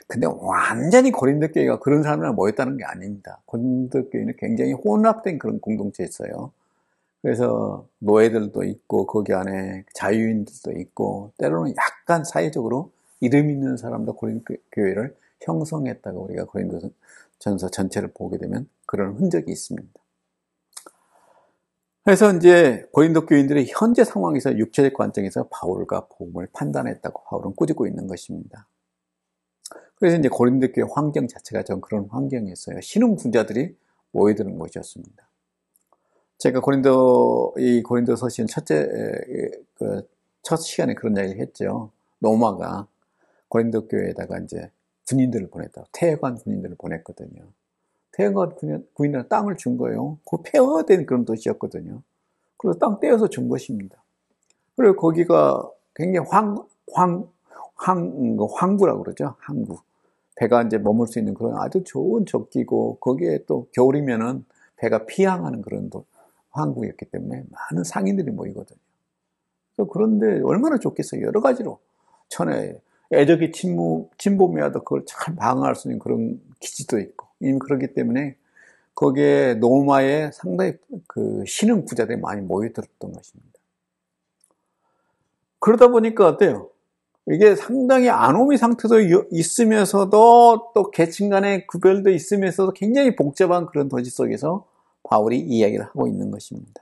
근데 완전히 고린도 교회가 그런 사람들 모였다는 게 아닙니다. 고린도 교회는 굉장히 혼합된 그런 공동체였어요. 그래서 노예들도 있고 거기 안에 자유인들도 있고 때로는 약간 사회적으로 이름 있는 사람도 고린도 교회를 형성했다고 우리가 고린도전서 전체를 보게 되면 그런 흔적이 있습니다. 그래서 이제 고린도 교인들의 현재 상황에서 육체적 관점에서 바울과 복음을 판단했다고 바울은 꾸짖고 있는 것입니다. 그래서 이제 고린도 교회 환경 자체가 좀 그런 환경이었어요. 신흥 부자들이 모여드는 곳이었습니다. 제가 고린도 서신 첫 시간에 그런 이야기를 했죠. 로마가 고린도 교회에다가 이제 군인들을 보냈다고, 태관 군인들을 보냈거든요. 태관 군인들은 땅을 준 거예요. 그 폐허된 그런 도시였거든요. 그래서 땅 떼어서 준 것입니다. 그리고 거기가 굉장히 항구라고 그러죠. 항구. 배가 이제 머물 수 있는 그런 아주 좋은 적기고, 거기에 또 겨울이면은 배가 피항하는 그런 항구였기 때문에 많은 상인들이 모이거든요. 그런데 얼마나 좋겠어요. 여러 가지로. 천에 애적이 침범해와도 그걸 잘 방어할 수 있는 그런 기지도 있고, 이미 그렇기 때문에 거기에 로마에 상당히 그 신흥 부자들이 많이 모여들었던 것입니다. 그러다 보니까 어때요? 이게 상당히 아노미 상태도 있으면서도 또 계층 간의 구별도 있으면서도 굉장히 복잡한 그런 도시 속에서 바울이 이야기를 하고 있는 것입니다.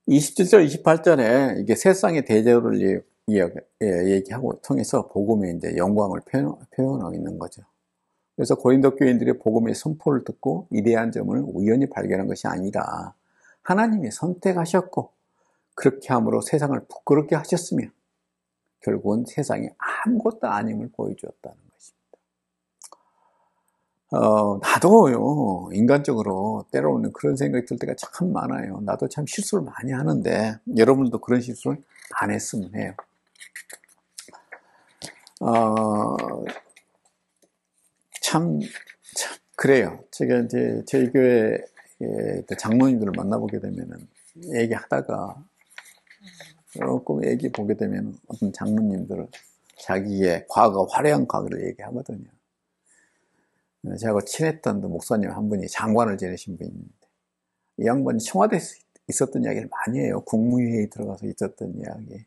27절, 28절에 이게 세상의 대제를 얘기하고 통해서 복음의 이제 영광을 표현하고 있는 거죠. 그래서 고린도 교인들이 복음의 선포를 듣고 이대한 점을 우연히 발견한 것이 아니라 하나님이 선택하셨고 그렇게 함으로 세상을 부끄럽게 하셨으며 결국은 세상이 아무것도 아님을 보여주었다는 것입니다. 나도요, 인간적으로 때로는 그런 생각이 들 때가 참 많아요. 나도 참 실수를 많이 하는데 여러분도 그런 실수를 안 했으면 해요. 참 그래요. 제가 이제 저희 교회 장로님들을 만나보게 되면은 얘기하다가 조금 얘기 보게 되면 어떤 장로님들은 자기의 과거, 화려한 과거를 얘기하거든요. 제가 친했던 목사님 한 분이 장관을 지내신 분이 있는데, 이 양반이 청와대에 있었던 이야기를 많이 해요. 국무회의에 들어가서 있었던 이야기.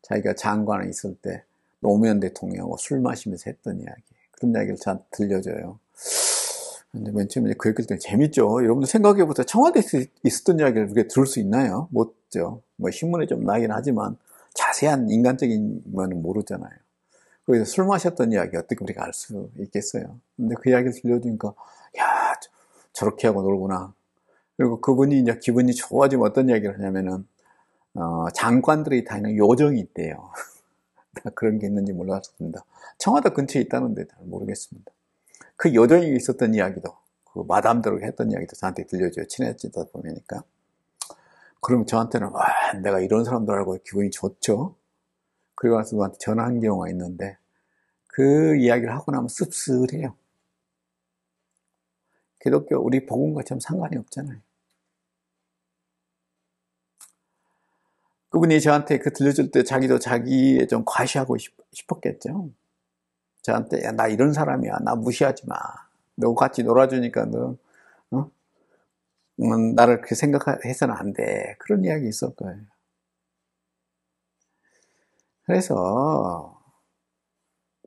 자기가 장관에 있을 때 노무현 대통령하고 술 마시면서 했던 이야기. 그런 이야기를 저한테 들려줘요. 근데 맨 처음에 그 얘기를 때문에 재밌죠. 여러분들 생각해보세요. 청와대에 있었던 이야기를 그렇게 들을 수 있나요? 못죠. 뭐 신문에 좀 나긴 하지만 자세한 인간적인 거는 모르잖아요. 거기서 술 마셨던 이야기 어떻게 우리가 알 수 있겠어요? 근데 그 이야기를 들려주니까, 야, 저렇게 하고 놀구나. 그리고 그분이 이제 기분이 좋아지면 어떤 이야기를 하냐면은, 장관들이 다니는 요정이 있대요. 그런 게 있는지 몰랐습니다. 청와대 근처에 있다는데 잘 모르겠습니다. 그 요정이 있었던 이야기도, 그 마담대로 했던 이야기도 저한테 들려줘요. 친해지다 보니까. 그러면 저한테는, 와, 내가 이런 사람들 알고 기분이 좋죠? 그리고 나서 누구한테 전화한 경우가 있는데, 그 이야기를 하고 나면 씁쓸해요. 기독교, 우리 복음과 좀 상관이 없잖아요. 그분이 저한테 그 들려줄 때 자기도 자기에 좀 과시하고 싶었겠죠. 저한테, 야, 나 이런 사람이야. 나 무시하지 마. 너 같이 놀아주니까 너, 나를 그렇게 생각해서는 안 돼. 그런 이야기 있을 거예요. 그래서,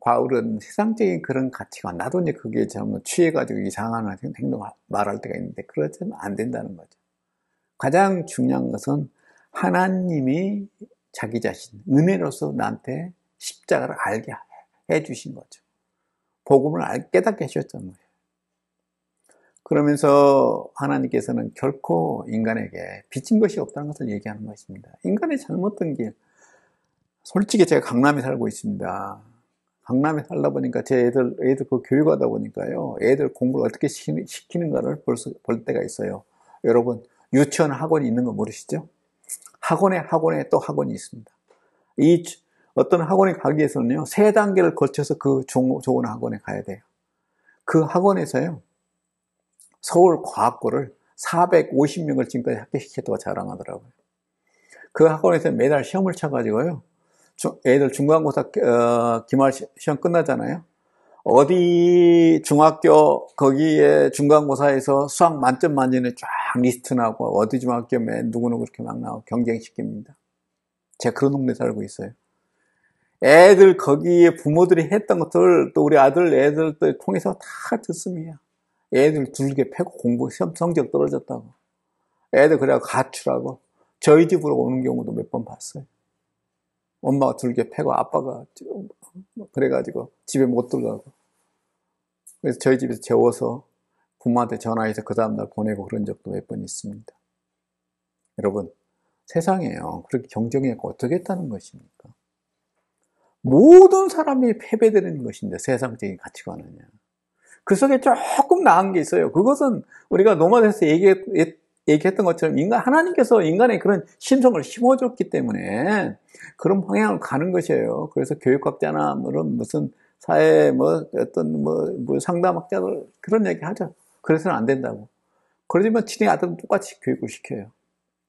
바울은 세상적인 그런 가치관, 나도 이제 그게 잘못 취해가지고 이상한 행동을 말할 때가 있는데, 그러지는 안 된다는 거죠. 가장 중요한 것은 하나님이 자기 자신, 은혜로서 나한테 십자가를 알게 해주신 거죠. 복음을 깨닫게 해주셨던 거예요. 그러면서 하나님께서는 결코 인간에게 빚진 것이 없다는 것을 얘기하는 것입니다. 인간의 잘못된 길, 솔직히 제가 강남에 살고 있습니다. 강남에 살다 보니까 제 애들 그 교육하다 보니까요, 애들 공부를 어떻게 시키는가를 볼 때가 있어요. 여러분, 유치원 학원이 있는 거 모르시죠? 학원에 또 학원이 있습니다. 이 어떤 학원에 가기 위해서는요, 3단계를 거쳐서 그 좋은 학원에 가야 돼요. 그 학원에서요, 서울과학고를 450명을 지금까지 합격시켰다고 자랑하더라고요. 그 학원에서 매달 시험을 쳐가지고요, 애들 중간고사 기말 시험 끝나잖아요. 어디 중학교 거기에 중간고사에서 수학 만점 만점에 쫙 리스트 나고 어디 중학교 맨 누구누구 그렇게 막 나오고 경쟁시킵니다. 제가 그런 동네 살고 있어요. 애들 거기에 부모들이 했던 것들 또 우리 아들 애들들 통해서 다 듣습니다. 애들 둘게 패고 공부 시험 성적 떨어졌다고. 애들 그래갖고 가출하고 저희 집으로 오는 경우도 몇 번 봤어요. 엄마가 둘게 패고 아빠가 그래가지고 집에 못 들어가고. 그래서 저희 집에서 재워서 부모한테 전화해서 그 다음날 보내고 그런 적도 몇 번 있습니다. 여러분, 세상에요. 그렇게 경쟁이 어떻게 했다는 것입니까? 모든 사람이 패배되는 것인데 세상적인 가치관은요. 그 속에 조금 나은 게 있어요. 그것은 우리가 노마드에서 얘기했던 것처럼 하나님께서 인간의 그런 심성을 심어줬기 때문에 그런 방향을 가는 것이에요. 그래서 교육학자나 무슨 사회 어떤 상담학자들 그런 얘기 하죠. 그래서는 안 된다고. 그러지만 친히 아들은 똑같이 교육을 시켜요.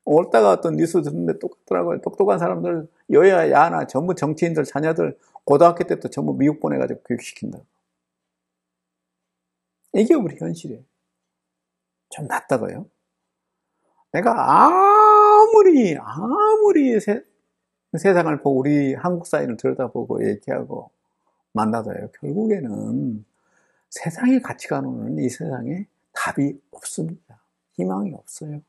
올다가 어떤 뉴스 듣는데 똑같더라고요. 똑똑한 사람들, 여야, 야나, 전부 정치인들, 자녀들, 고등학교 때부터 전부 미국 보내가지고 교육시킨다고. 이게 우리 현실이에요. 좀 낫다고요. 내가 아무리 세상을 보고 우리 한국 사회를 들여다보고 얘기하고 만나도요. 결국에는 세상의 가치관으로는 이 세상에 답이 없습니다. 희망이 없어요.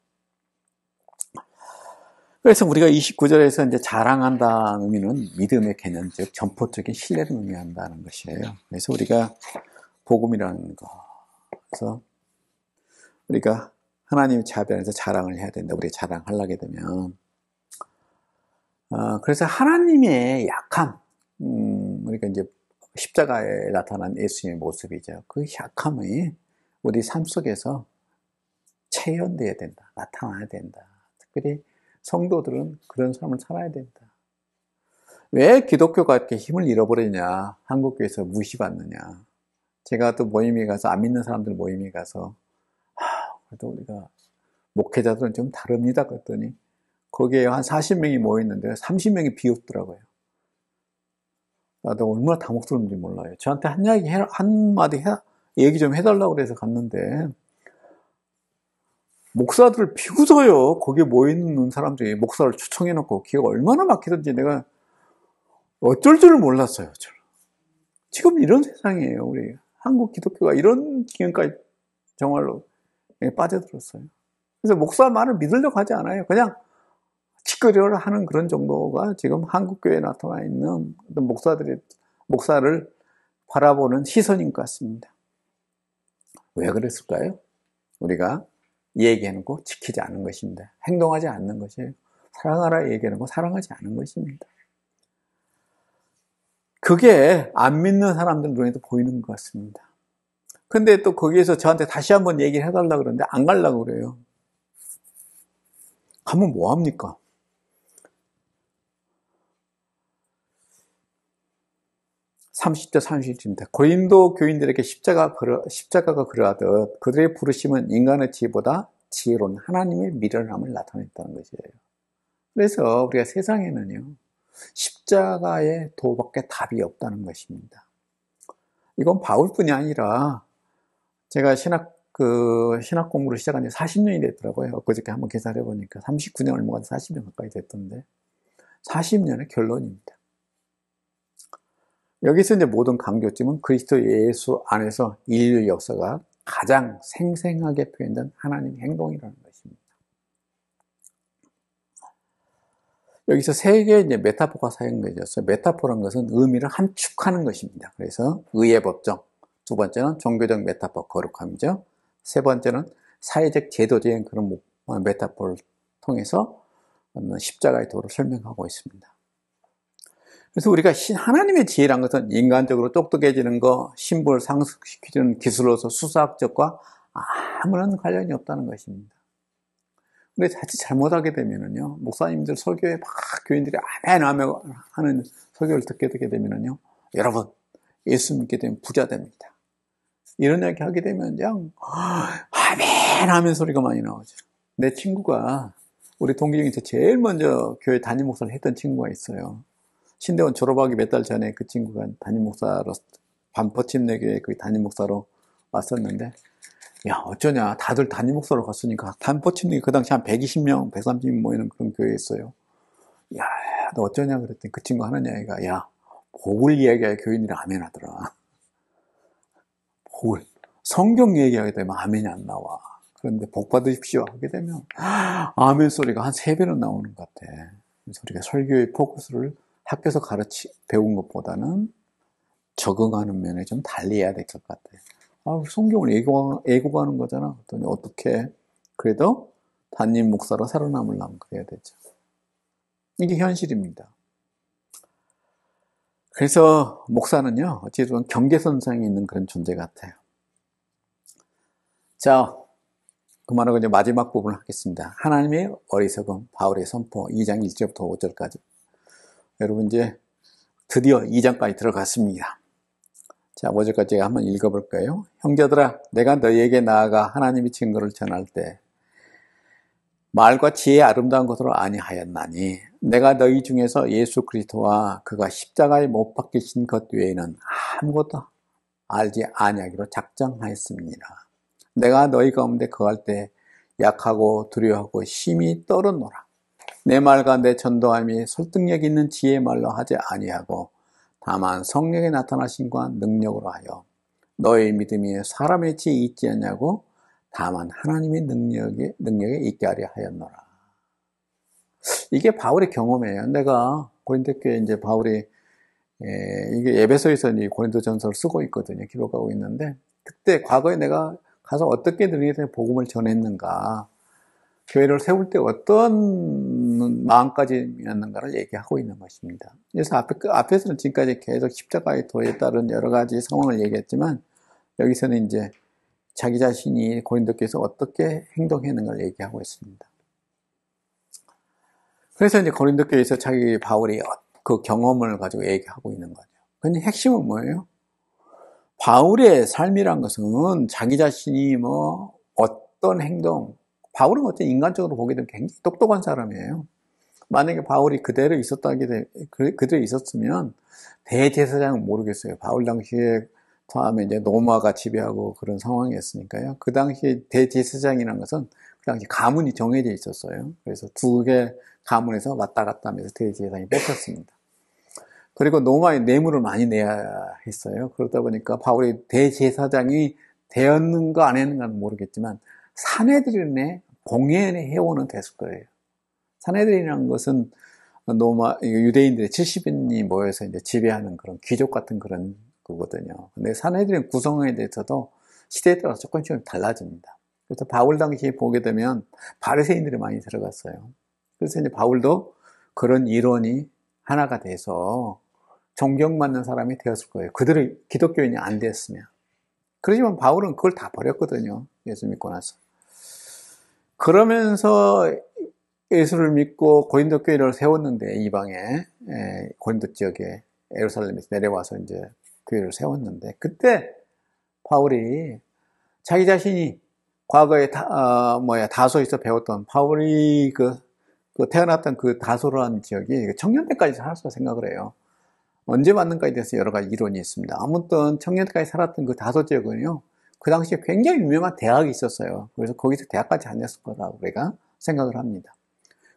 그래서 우리가 29절에서 이제 자랑한다는 의미는 믿음의 개념, 즉 전포적인 신뢰를 의미한다는 것이에요. 그래서 우리가 복음이라는 거, 그래서 우리가 하나님의 자비 안에서 자랑을 해야 된다. 우리가 자랑하려게 되면, 그래서 하나님의 약함, 우리가 이제 십자가에 나타난 예수님의 모습이죠. 그 약함이 우리 삶 속에서 체현돼야 된다. 나타나야 된다. 특별히 성도들은 그런 삶을 살아야 된다. 왜 기독교가 이렇게 힘을 잃어버리냐? 한국교회에서 무시받느냐? 제가 또 모임에 가서, 안 믿는 사람들 모임에 가서, 그래도 우리가 목회자들은 좀 다릅니다. 그랬더니, 거기에 한 40명이 모였는데 30명이 비웃더라고요. 나도 얼마나 당혹스러운지 몰라요. 저한테 한마디 얘기 좀 해달라고 그래서 갔는데, 목사들을 비웃어요. 거기에 모여있는 사람들이 목사를 초청해놓고 기가 얼마나 막히던지 내가 어쩔 줄을 몰랐어요. 지금 이런 세상이에요. 우리 한국 기독교가 이런 지경까지 정말로 빠져들었어요. 그래서 목사 말을 믿으려고 하지 않아요. 그냥 치끄려를 하는 그런 정도가 지금 한국교회에 나타나 있는 어떤 목사를 바라보는 시선인 것 같습니다. 왜 그랬을까요? 우리가 얘기해놓고 지키지 않은 것입니다. 행동하지 않는 것이에요. 사랑하라 얘기해놓고 사랑하지 않은 것입니다. 그게 안 믿는 사람들 눈에도 보이는 것 같습니다. 근데 또 거기에서 저한테 다시 한번 얘기를 해달라고 그러는데 안 가려고 그래요. 가면 뭐합니까? (30절 31절입니다) 고린도 교인들에게 십자가가 그러하듯 그들의 부르심은 인간의 지혜보다 지혜로운 하나님의 미련함을 나타냈다는 것이에요. 그래서 우리가 세상에는요, 십자가의 도밖에 답이 없다는 것입니다. 이건 바울뿐이 아니라 제가 신학 공부를 시작한 지 40년이 됐더라고요. 엊그저께 한번 계산해 보니까 39년 얼마 안 40년 가까이 됐던데 40년의 결론입니다. 여기서 이제 모든 강조점은 그리스도 예수 안에서 인류 역사가 가장 생생하게 표현된 하나님의 행동이라는 것입니다. 여기서 세 개의 이제 메타포가 사용되었어요. 메타포란 것은 의미를 함축하는 것입니다. 그래서 의의 법정, 두 번째는 종교적 메타포, 거룩함이죠. 세 번째는 사회적 제도적인 그런 메타포를 통해서 십자가의 도를 설명하고 있습니다. 그래서 우리가 하나님의 지혜란 것은 인간적으로 똑똑해지는 거, 신분을 상승시키는 기술로서 수사학적과 아무런 관련이 없다는 것입니다. 근데 자칫 잘못하게 되면은요, 목사님들 설교에 막 교인들이 아멘 하는 설교를 듣게 되게 되면은요, 여러분, 예수 믿게 되면 부자 됩니다. 이런 이야기 하게 되면 그냥 아멘 하면 소리가 많이 나오죠. 내 친구가, 우리 동기 중에서 제일 먼저 교회 담임 목사를 했던 친구가 있어요. 신대원 졸업하기 몇 달 전에 그 친구가 담임 목사로, 반포침례교회 그 담임 목사로 왔었는데, 야, 어쩌냐. 다들 담임 목사로 갔으니까, 반포침례 그 당시 한 120명, 130명 모이는 그런 교회였어요. 야, 너 어쩌냐 그랬더니 그 친구 하는 이야기가, 야, 복을 이야기해야 교인들이 아멘 하더라. 복을. 성경 얘기하게 되면 아멘이 안 나와. 그런데 복 받으십시오 하게 되면, 아멘 소리가 한 3배는 나오는 것 같아. 그래서 우리가 설교의 포커스를 학교에서 배운 것보다는 적응하는 면에 좀 달리 해야 될 것 같아요. 성경을 애고가는 거잖아. 어떻게 그래도 담임 목사로 살아남으려면 그래야 되죠. 이게 현실입니다. 그래서 목사는요, 어찌됐든 경계선상에 있는 그런 존재 같아요. 자, 그만하고 이제 마지막 부분을 하겠습니다. 하나님의 어리석음, 바울의 선포 2장 1절부터 5절까지. 여러분 이제 드디어 2장까지 들어갔습니다. 자, 5절까지 제가 한번 읽어볼까요? 형제들아, 내가 너희에게 나아가 하나님의 증거를 전할 때 말과 지혜의 아름다운 것으로 아니하였나니 내가 너희 중에서 예수 그리스도와 그가 십자가에 못 박히신 것 외에는 아무것도 알지 아니하기로 작정하였습니다. 내가 너희 가운데 거할 때 약하고 두려워하고 심히 떨었노라. 내 말과 내 전도함이 설득력 있는 지혜의 말로 하지 아니하고 다만 성령의 나타나심과 능력으로 하여 너의 믿음이 사람의 지혜에 있지 않냐고 다만 하나님의 능력에 있게 하려 하였노라. 이게 바울의 경험이에요. 내가 고린도 교회 이제 바울이 이게 에베소에서 이 고린도전서를 쓰고 있거든요. 기록하고 있는데 그때 과거에 내가 가서 어떻게 너희들에게 복음을 전했는가, 교회를 세울 때 어떤 마음가짐이었는가를 얘기하고 있는 것입니다. 그래서 앞에서는 지금까지 계속 십자가의 도에 따른 여러 가지 상황을 얘기했지만 여기서는 이제 자기 자신이 고린도 교회에서 어떻게 행동했는가를 얘기하고 있습니다. 그래서 이제 고린도 교회에서 바울이 그 경험을 가지고 얘기하고 있는 거죠. 근데 핵심은 뭐예요? 바울의 삶이란 것은 자기 자신이 어떤 행동, 바울은 어쨌든 인간적으로 보게 되면 굉장히 똑똑한 사람이에요. 만약에 바울이 그대로 그대로 있었으면 대제사장은 모르겠어요. 바울 당시에 다음에 이제 로마가 지배하고 그런 상황이었으니까요. 그 당시 대제사장이라는 것은 그 당시 가문이 정해져 있었어요. 그래서 두 개 가문에서 왔다 갔다 하면서 대제사장이 뽑혔습니다. 그리고 로마에 뇌물을 많이 내야 했어요. 그러다 보니까 바울이 대제사장이 되었는가 안 했는가는 모르겠지만 사내들인의 공회의 회원은 됐을 거예요. 사내들이라는 것은 유대인들의 70인이 모여서 이제 지배하는 그런 귀족 같은 그런 거거든요. 근데 사내들의 구성에 대해서도 시대에 따라서 조금씩 달라집니다. 그래서 바울 당시에 보게 되면 바리새인들이 많이 들어갔어요. 그래서 이제 바울도 그런 이론이 하나가 돼서 존경받는 사람이 되었을 거예요. 그들이 기독교인이 안 됐으면. 그렇지만 바울은 그걸 다 버렸거든요. 예수 믿고 나서. 그러면서 예수를 믿고 고린도 교회를 세웠는데, 이방에, 고린도 지역에 예루살렘에서 내려와서 이제 교회를 세웠는데, 그때 바울이 자기 자신이 과거에 다소에서 배웠던 바울이 태어났던 그 다소라는 지역이 청년 때까지 살았을 생각을 해요. 언제 왔는가에 대해서 여러 가지 이론이 있습니다. 아무튼 청년 때까지 살았던 그 다소 지역은요, 그 당시에 굉장히 유명한 대학이 있었어요. 그래서 거기서 대학까지 다녔을 거라고 우리가 생각을 합니다.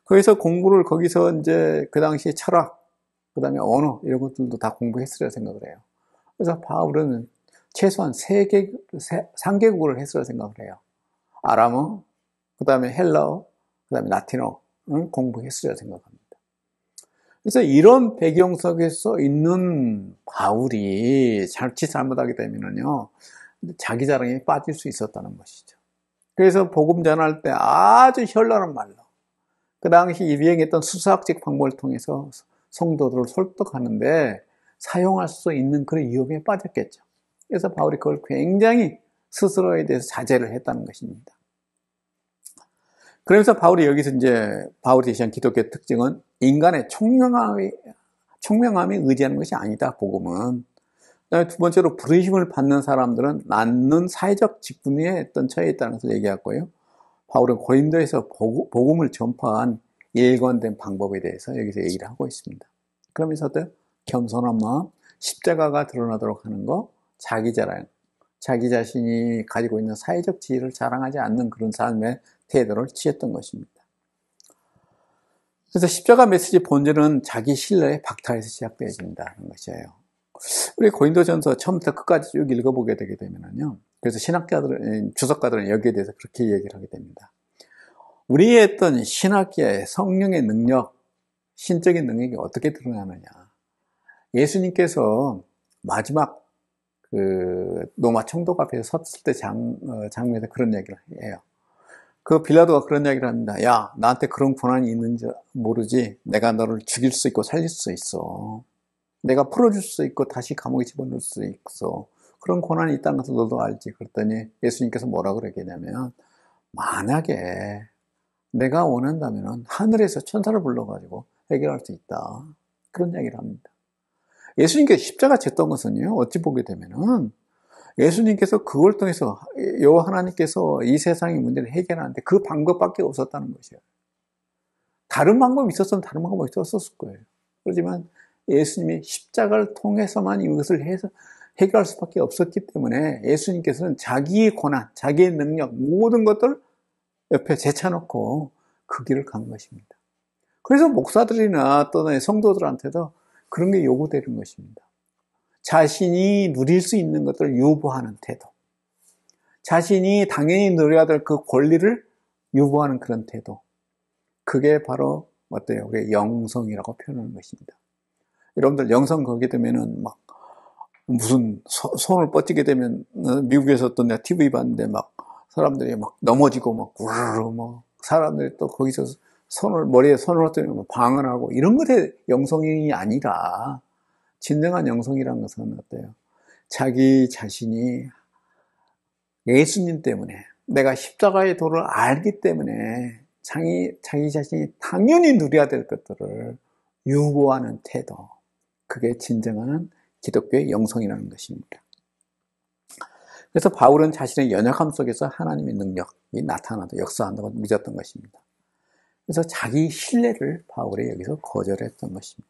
거기서 공부를 거기서 이제 그 당시에 철학, 그 다음에 언어 이런 것들도 다 공부했으리라 생각을 해요. 그래서 바울은 최소한 3개국을 했으리라 생각을 해요. 아람어, 그 다음에 헬라어, 그 다음에 라틴어를 공부했으리라 생각합니다. 그래서 이런 배경 속에서 있는 바울이 자칫 잘못하게 되면요, 자기 자랑에 빠질 수 있었다는 것이죠. 그래서 복음 전할 때 아주 현란한 말로, 그 당시 유행했던 수사학적 방법을 통해서 성도들을 설득하는데 사용할 수 있는 그런 위험에 빠졌겠죠. 그래서 바울이 그걸 굉장히 스스로에 대해서 자제를 했다는 것입니다. 그러면서 바울이 여기서 이제 바울이 제시한 기독교의 특징은 인간의 총명함에 의지하는 것이 아니다, 복음은. 그다음에 두 번째로 부르심을 받는 사람들은 낳는 사회적 직분에 어떤 처해 있다는 것을 얘기했고요. 바울은 고린도에서 복음을 전파한 일관된 방법에 대해서 여기서 얘기를 하고 있습니다. 그러면서도 겸손한 마음, 십자가가 드러나도록 하는 것, 자기 자랑, 자기 자신이 가지고 있는 사회적 지위를 자랑하지 않는 그런 삶의 태도를 취했던 것입니다. 그래서 십자가 메시지 본질은 자기 신뢰의 박탈에서 시작되어진다는 것이에요. 우리 고린도전서 처음부터 끝까지 쭉 읽어보게 되게 되면요. 그래서 주석가들은 여기에 대해서 그렇게 얘기를 하게 됩니다. 우리의 어떤 신학계의 성령의 능력, 신적인 능력이 어떻게 드러나느냐. 예수님께서 마지막 로마 총독 앞에서 섰을 때 장면에서 그런 얘기를 해요. 그 빌라도가 그런 이야기를 합니다. 야, 나한테 그런 권한이 있는지 모르지. 내가 너를 죽일 수 있고 살릴 수 있어. 내가 풀어줄 수 있고 다시 감옥에 집어넣을 수 있어. 그런 권한이 있다는 것을 너도 알지. 그랬더니 예수님께서 뭐라 그러겠냐면, 만약에 내가 원한다면 하늘에서 천사를 불러가지고 해결할 수 있다. 그런 이야기를 합니다. 예수님께서 십자가 졌던 것은요, 어찌 보게 되면은 예수님께서 그걸 통해서 여호와 하나님께서 이 세상의 문제를 해결하는데 그 방법밖에 없었다는 것이에요. 다른 방법이 있었으면 다른 방법이 있었을 거예요. 그렇지만 예수님이 십자가를 통해서만 이것을 해결할 수밖에 없었기 때문에 예수님께서는 자기의 권한, 자기의 능력, 모든 것들을 옆에 제쳐놓고 그 길을 간 것입니다. 그래서 목사들이나 또는 성도들한테도 그런 게 요구되는 것입니다. 자신이 누릴 수 있는 것들을 유보하는 태도. 자신이 당연히 누려야 될 그 권리를 유보하는 그런 태도. 그게 바로 어때요? 우리의 영성이라고 표현하는 것입니다. 여러분들 영성 거기 되면은 막 무슨 손을 뻗치게 되면 미국에서 또 내가 TV 봤는데 막 사람들이 막 넘어지고 막 우르르 뭐 사람들이 또 거기서 머리에 손을 얹으면 방언하고 이런 것의 영성이 아니라 진정한 영성이라는 것은 어때요? 자기 자신이 예수님 때문에 내가 십자가의 도를 알기 때문에 자기 자신이 당연히 누려야 될 것들을 유보하는 태도. 그게 진정한 기독교의 영성이라는 것입니다. 그래서 바울은 자신의 연약함 속에서 하나님의 능력이 나타나도 역사한다고 믿었던 것입니다. 그래서 자기 신뢰를 바울이 여기서 거절했던 것입니다.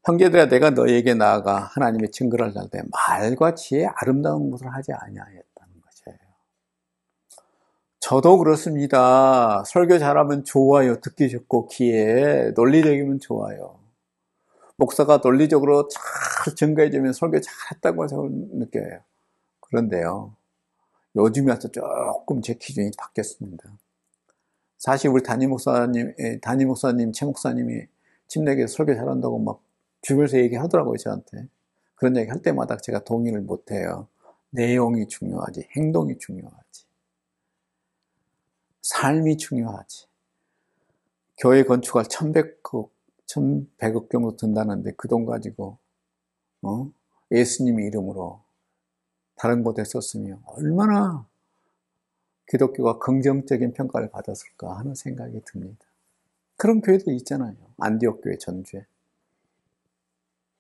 형제들아, 내가 너희에게 나아가 하나님의 증거를 할 때 말과 지혜 아름다운 것을 하지 아니하였다는 것이에요. 저도 그렇습니다. 설교 잘하면 좋아요. 듣기 좋고 귀에 논리적이면 좋아요. 목사가 논리적으로 잘 증거해주면 설교 잘했다고 느껴요. 그런데요, 요즘에 와서 조금 제 기준이 바뀌었습니다. 사실 우리 담임 목사님, 최 목사님이 침례교에서 설교 잘한다고 막 주변에서 얘기하더라고요, 저한테. 그런 얘기 할 때마다 제가 동의를 못해요. 내용이 중요하지, 행동이 중요하지, 삶이 중요하지. 교회 건축할 1100억 정도 든다는데 그 돈 가지고 예수님 이름으로 다른 곳에 썼으면 얼마나 기독교가 긍정적인 평가를 받았을까 하는 생각이 듭니다. 그런 교회도 있잖아요. 안디옥 교회 전주에.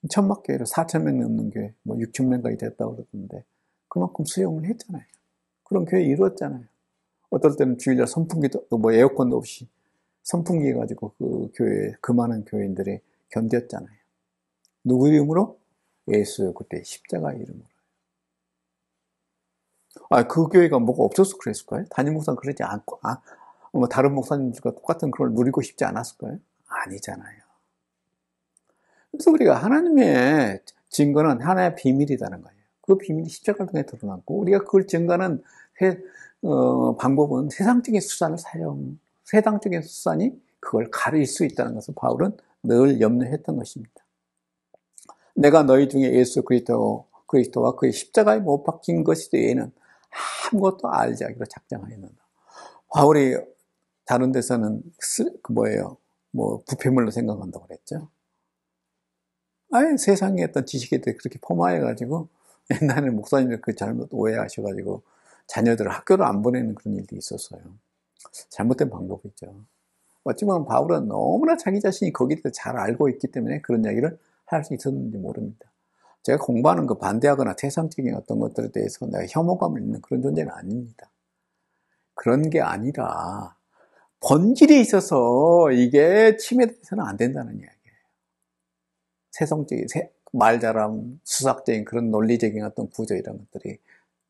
천막교회로 4,000명 넘는 교회, 6,000명까지 됐다고 그러던데 그만큼 수용을 했잖아요. 그런 교회 이루었잖아요. 어떨 때는 주일날 선풍기도, 에어컨도 없이 선풍기 가지고 그 교회, 그 많은 교인들이 견뎠잖아요. 누구 이름으로? 예수 그때 십자가 이름으로. 그 교회가 뭐가 없어서 그랬을까요? 담임 목사는 그러지 않고, 다른 목사님들과 똑같은 그걸 누리고 싶지 않았을까요? 아니잖아요. 그래서 우리가 하나님의 증거는 하나의 비밀이라는 거예요. 그 비밀이 십자가를 통해 드러났고, 우리가 그걸 증거하는 방법은 세상적인 수단이 그걸 가릴 수 있다는 것을 바울은 늘 염려했던 것입니다. 내가 너희 중에 예수 그리스도와 그의 십자가에 못 박힌 것이 외에는 아무것도 알지 하기로 작정하였는다. 바울이 다른 데서는 부패물로 생각한다고 그랬죠. 세상에 어떤 지식에 대해 그렇게 포마해가지고 옛날에 목사님들 그 잘못 오해하셔가지고 자녀들을 학교를 안 보내는 그런 일도 있었어요. 잘못된 방법이죠. 어찌보면 바울은 너무나 자기 자신이 거기에 대해서 잘 알고 있기 때문에 그런 이야기를 할 수 있었는지 모릅니다. 제가 공부하는 거 반대하거나 세상적인 어떤 것들에 대해서 내가 혐오감을 있는 그런 존재는 아닙니다. 그런 게 아니라 본질에 있어서 이게 침해돼서는 안 된다는 이야기예요. 세상적인 말 잘함, 수학적인 그런 논리적인 어떤 구조 이런 것들이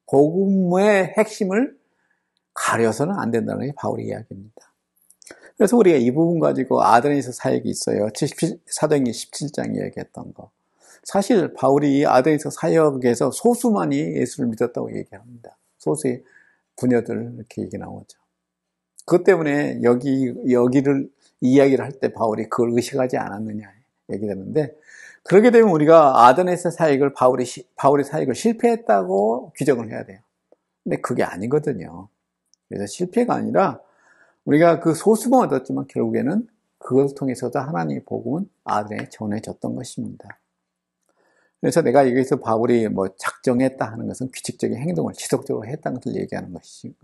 복음의 핵심을 가려서는 안 된다는 게 바울의 이야기입니다. 그래서 우리가 이 부분 가지고 아데네이서 사역이 있어요. 사도행전 17장 이야기했던 거. 사실 바울이 아데네이서 사역에서 소수만이 예수를 믿었다고 얘기합니다. 소수의 부녀들 이렇게 얘기 나오죠. 그것 때문에 여기를 이야기를 할 때 바울이 그걸 의식하지 않았느냐 얘기했는데, 그렇게 되면 우리가 아데네이서 사역을 바울의 사역을 실패했다고 규정을 해야 돼요. 근데 그게 아니거든요. 그래서 실패가 아니라 우리가 그 소수만 얻었지만 결국에는 그것을 통해서도 하나님의 복음은 아덴에 전해졌던 것입니다. 그래서 내가 여기서 바울이 작정했다 하는 것은 규칙적인 행동을 지속적으로 했다는 것을 얘기하는 것이지,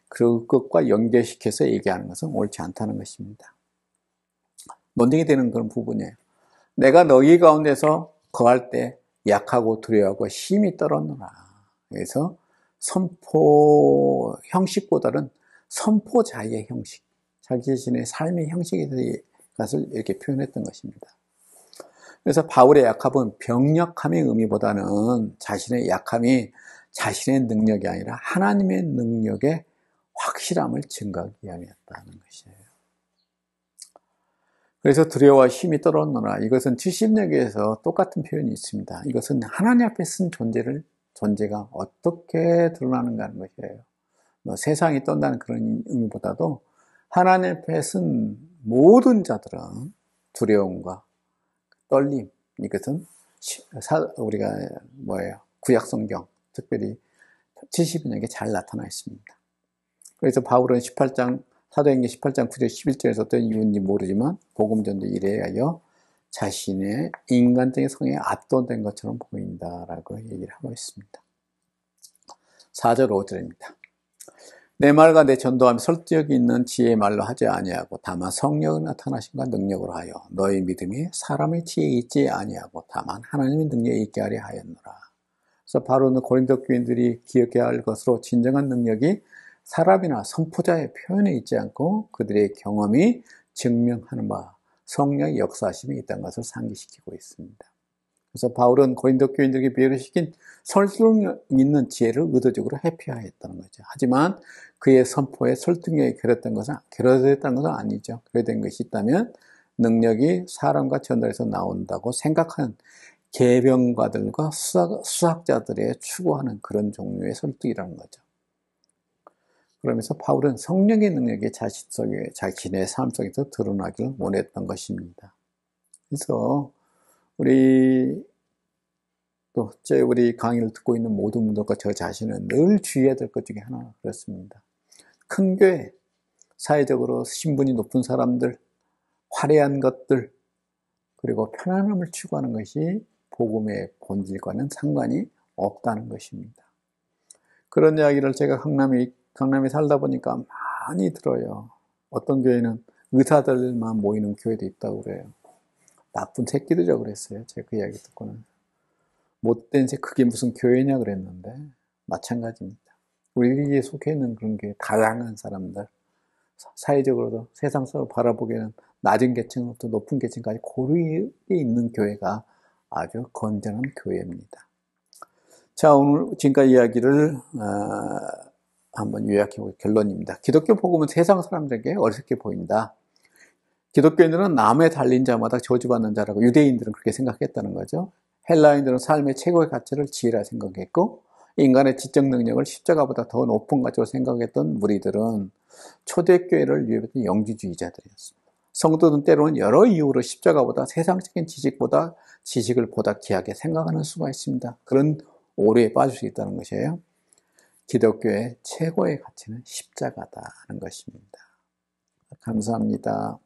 그것과 연결시켜서 얘기하는 것은 옳지 않다는 것입니다. 논쟁이 되는 그런 부분이에요. 내가 너희 가운데서 거할 때 약하고 두려워하고 힘이 떨었노라. 그래서 선포 형식보다는 선포자의 형식, 자기 자신의 삶의 형식에 대해 것을 이렇게 표현했던 것입니다. 그래서 바울의 약함은 병력함의 의미보다는 자신의 약함이 자신의 능력이 아니라 하나님의 능력의 확실함을 증거하기 위함이었다는 것이에요. 그래서 두려워와 힘이 떨어졌노라. 이것은 70년기에서 똑같은 표현이 있습니다. 이것은 하나님 앞에 쓴 존재가 어떻게 드러나는가 하는 것이에요. 세상이 떤다는 그런 의미보다도 하나님 앞에 쓴 모든 자들은 두려움과 떨림, 이것은 우리가 구약성경, 특별히 70년에 잘 나타나 있습니다. 그래서 바울은 사도행전 18장 9절 11절에서 어떤 이유인지 모르지만 복음전도 이래하여 자신의 인간적인 성에 압도된 것처럼 보인다라고 얘기를 하고 있습니다. 4절 5절입니다. 내 말과 내 전도함이 설득이 있는 지혜의 말로 하지 아니하고 다만 성령의 나타나심과 능력으로 하여 너희 믿음이 사람의 지혜에 있지 아니하고 다만 하나님의 능력에 있게 하려 하였노라. 그래서 바로는 고린도 교인들이 기억해야 할 것으로 진정한 능력이 사람이나 선포자의 표현에 있지 않고 그들의 경험이 증명하는 바 성령의 역사심이 있다는 것을 상기시키고 있습니다. 그래서 바울은 고린도 교인들에게 비유시킨 설득력 있는 지혜를 의도적으로 회피하였다는 거죠. 하지만 그의 선포에 설득력이 결여됐다는 것은 아니죠. 결여된 것이 있다면 능력이 사람과 전달해서 나온다고 생각하는 계병가들과 수학자들의 추구하는 그런 종류의 설득이라는 거죠. 그러면서 바울은 성령의 능력이 자신의 삶 속에서 드러나기를 원했던 것입니다. 그래서 우리 강의를 듣고 있는 모든 분들과 저 자신은 늘 주의해야 될 것 중에 하나가 그렇습니다. 큰 교회, 사회적으로 신분이 높은 사람들, 화려한 것들, 그리고 편안함을 추구하는 것이 복음의 본질과는 상관이 없다는 것입니다. 그런 이야기를 제가 강남에 살다 보니까 많이 들어요. 어떤 교회는 의사들만 모이는 교회도 있다고 그래요. 나쁜 새끼들이라고 그랬어요. 제가 그 이야기 듣고는. 못된 새, 그게 무슨 교회냐 그랬는데 마찬가지입니다. 우리에게 속해 있는 그런 게 다양한 사람들, 사회적으로도 세상적으로 바라보기에는 낮은 계층부터 높은 계층까지 고루에 있는 교회가 아주 건전한 교회입니다. 자, 오늘 지금까지 이야기를 한번 요약해보고 결론입니다. 기독교 복음은 세상 사람들에게 어리석게 보인다. 기독교인들은 남에 달린 자마다 저주받는 자라고 유대인들은 그렇게 생각했다는 거죠. 헬라인들은 삶의 최고의 가치를 지혜라 생각했고 인간의 지적 능력을 십자가보다 더 높은 가치로 생각했던 무리들은 초대교회를 유입했던 영지주의자들이었습니다. 성도들은 때로는 여러 이유로 십자가보다 세상적인 지식을 보다 귀하게 생각하는 수가 있습니다. 그런 오류에 빠질 수 있다는 것이에요. 기독교의 최고의 가치는 십자가다는 것입니다. 감사합니다.